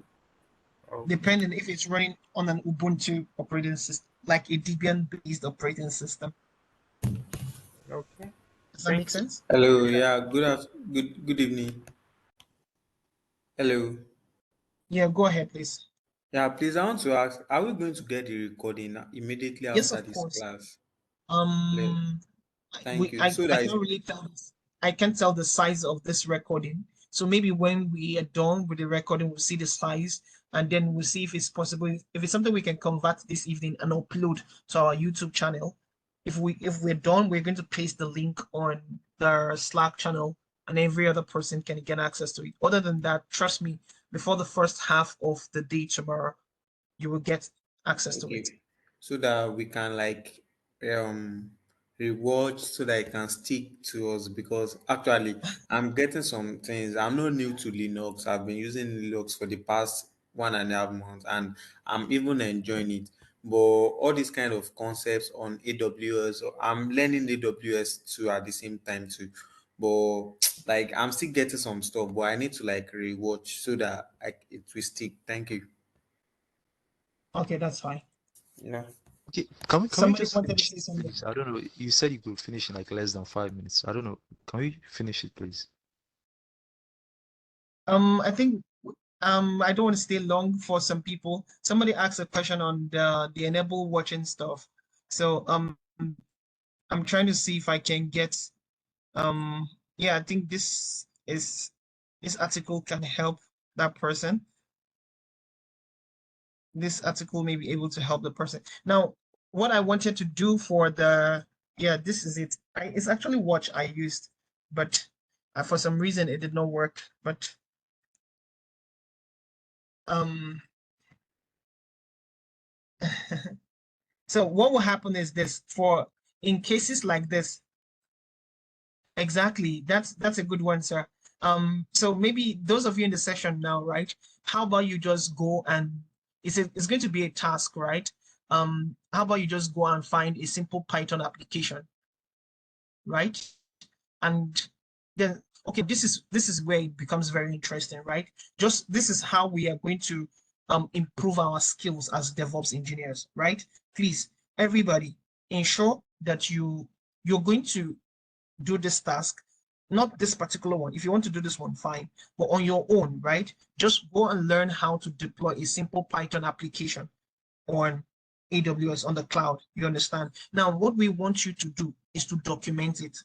Okay. Depending if it's running on an Ubuntu operating system, like a Debian-based operating system. Okay. Does that make Thank you. sense? Hello, Yeah. yeah, good evening. Hello. Yeah, go ahead, please. Yeah, please, I want to ask, are we going to get the recording immediately Yes, after of this course. class? Le- Um, Thank you. So I that can't really tell this. I can't tell the size of this recording. So maybe when we are done with the recording, we'll see the size, and then we'll see if it's possible. If it's something we can convert this evening and upload to our YouTube channel. If we're done, we're going to paste the link on the Slack channel, and every other person can get access to it. Other than that, trust me, before the first half of the day tomorrow, you will get access to it. okay, so that we can like rewatch so that it can stick to us because actually I'm getting some things. I'm not new to Linux. I've been using Linux for the past 1.5 months and I'm even enjoying it. But all these kind of concepts on AWS, I'm learning AWS too at the same time too. But like I'm still getting some stuff, but I need to like rewatch so that it will stick. Thank you. Okay, that's fine. Yeah. Okay, can we Somebody just wanted to finish say it, something. please? I don't know. You said you could finish in like less than 5 minutes. I don't know. Can we finish it, please? I think I don't want to stay long for some people. Somebody asked a question on the enable watching stuff. So I'm trying to see if I can get yeah, I think this article can help that person. This article may be able to help the person. Now, what I wanted to do for the yeah, this is it. It's actually watch I used, but for some reason it did not work. But um so what will happen is this for in cases like this. Exactly. That's a good one, sir. So maybe those of you in the session now, right? How about you just go and it's going to be a task, right? How about you just go and find a simple Python application, right? And then okay, this is where it becomes very interesting, right? Just this is how we are going to improve our skills as DevOps engineers, right? Please, everybody, ensure that you're going to do this task, not this particular one. If you want to do this one, fine, but on your own, right? Just go and learn how to deploy a simple Python application on AWS on the cloud. You understand? Now, what we want you to do is to document it.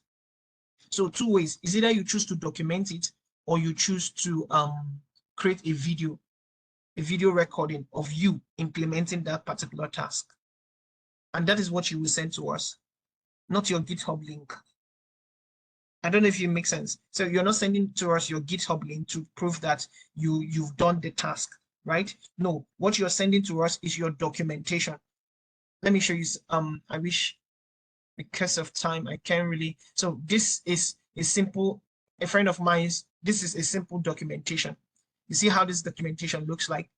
So two ways is either you choose to document it or you choose to create a video recording of you implementing that particular task. And that is what you will send to us, not your GitHub link. I don't know if it makes sense. So you're not sending to us your GitHub link to prove that you've done the task, right? No, what you're sending to us is your documentation. Let me show you. I wish because of time I can't really. So this is a simple. A friend of mine's. This is a simple documentation. You see how this documentation looks like?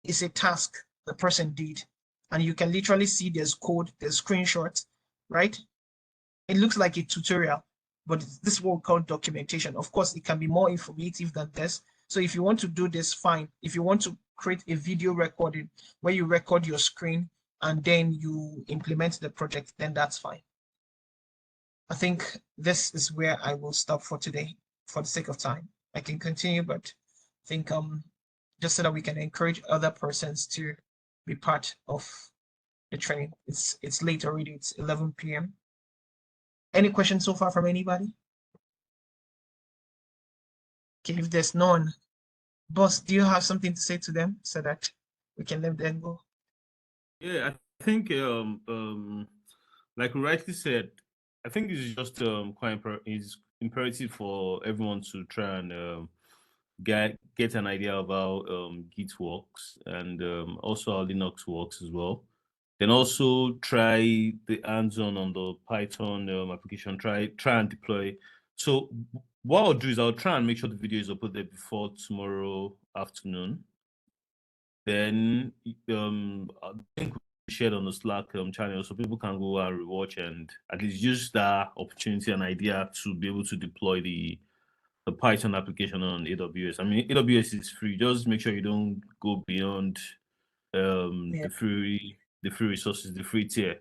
It's a task the person did, and you can literally see there's code, there's screenshots, right? It looks like a tutorial, but this is what we call documentation. Of course, it can be more informative than this. So if you want to do this, fine. If you want to create a video recording where you record your screen and then you implement the project, then that's fine. I think this is where I will stop for today for the sake of time. I can continue, but I think just so that we can encourage other persons to be part of the training. It's late already, it's 11 p.m. Any questions so far from anybody? Okay, if there's none, boss, do you have something to say to them so that we can let them go? Yeah, I think like you rightly said, I think it's just quite it's imperative for everyone to try and get an idea of how Git works and also how Linux works as well. Then also try the hands-on on the Python application. Try and deploy. So what I'll do is I'll try and make sure the video is uploaded before tomorrow afternoon. Then I think we shared on the Slack channel so people can go and rewatch and at least use that opportunity and idea to be able to deploy the Python application on AWS. I mean, AWS is free. Just make sure you don't go beyond the free resources, the free tier.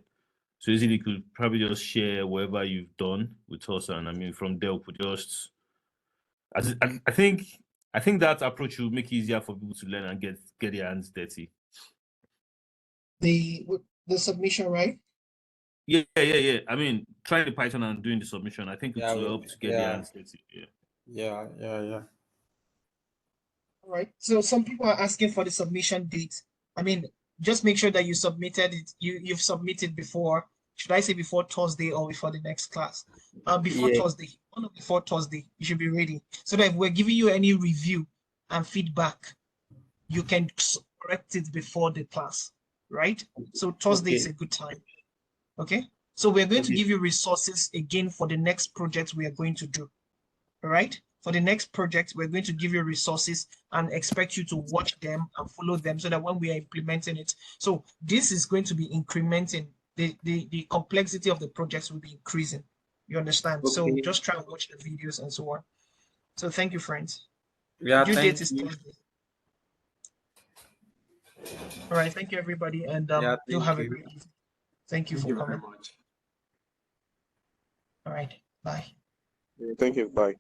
So easily you could probably just share whatever you've done with us, and I mean from there we could just. I think that approach will make it easier for people to learn and get their hands dirty. The submission, right? Yeah. I mean, trying the Python and doing the submission, I think it will help to get their hands dirty. Yeah. All right. So some people are asking for the submission date. I mean, just make sure that you submitted it. You've submitted before. Should I say before Thursday or before the next class? Before Thursday. Oh, no, before Thursday. You should be ready. So that if we're giving you any review and feedback, you can correct it before the class, right? So Thursday is a good time. Okay. So we're going to give you resources again for the next project we are going to do. All right. For the next project, we're going to give you resources and expect you to watch them and follow them so that when we are implementing it, so this is going to be incrementing the complexity of the projects will be increasing. You understand? Okay. So just try and watch the videos and so on. So thank you, friends. Yeah, Due date thank is you. Thursday. All right. Thank you, everybody, and Yeah, you'll thank have a you. great evening. Thank you Thank for you very coming. much. All right. Bye. Thank you. Bye.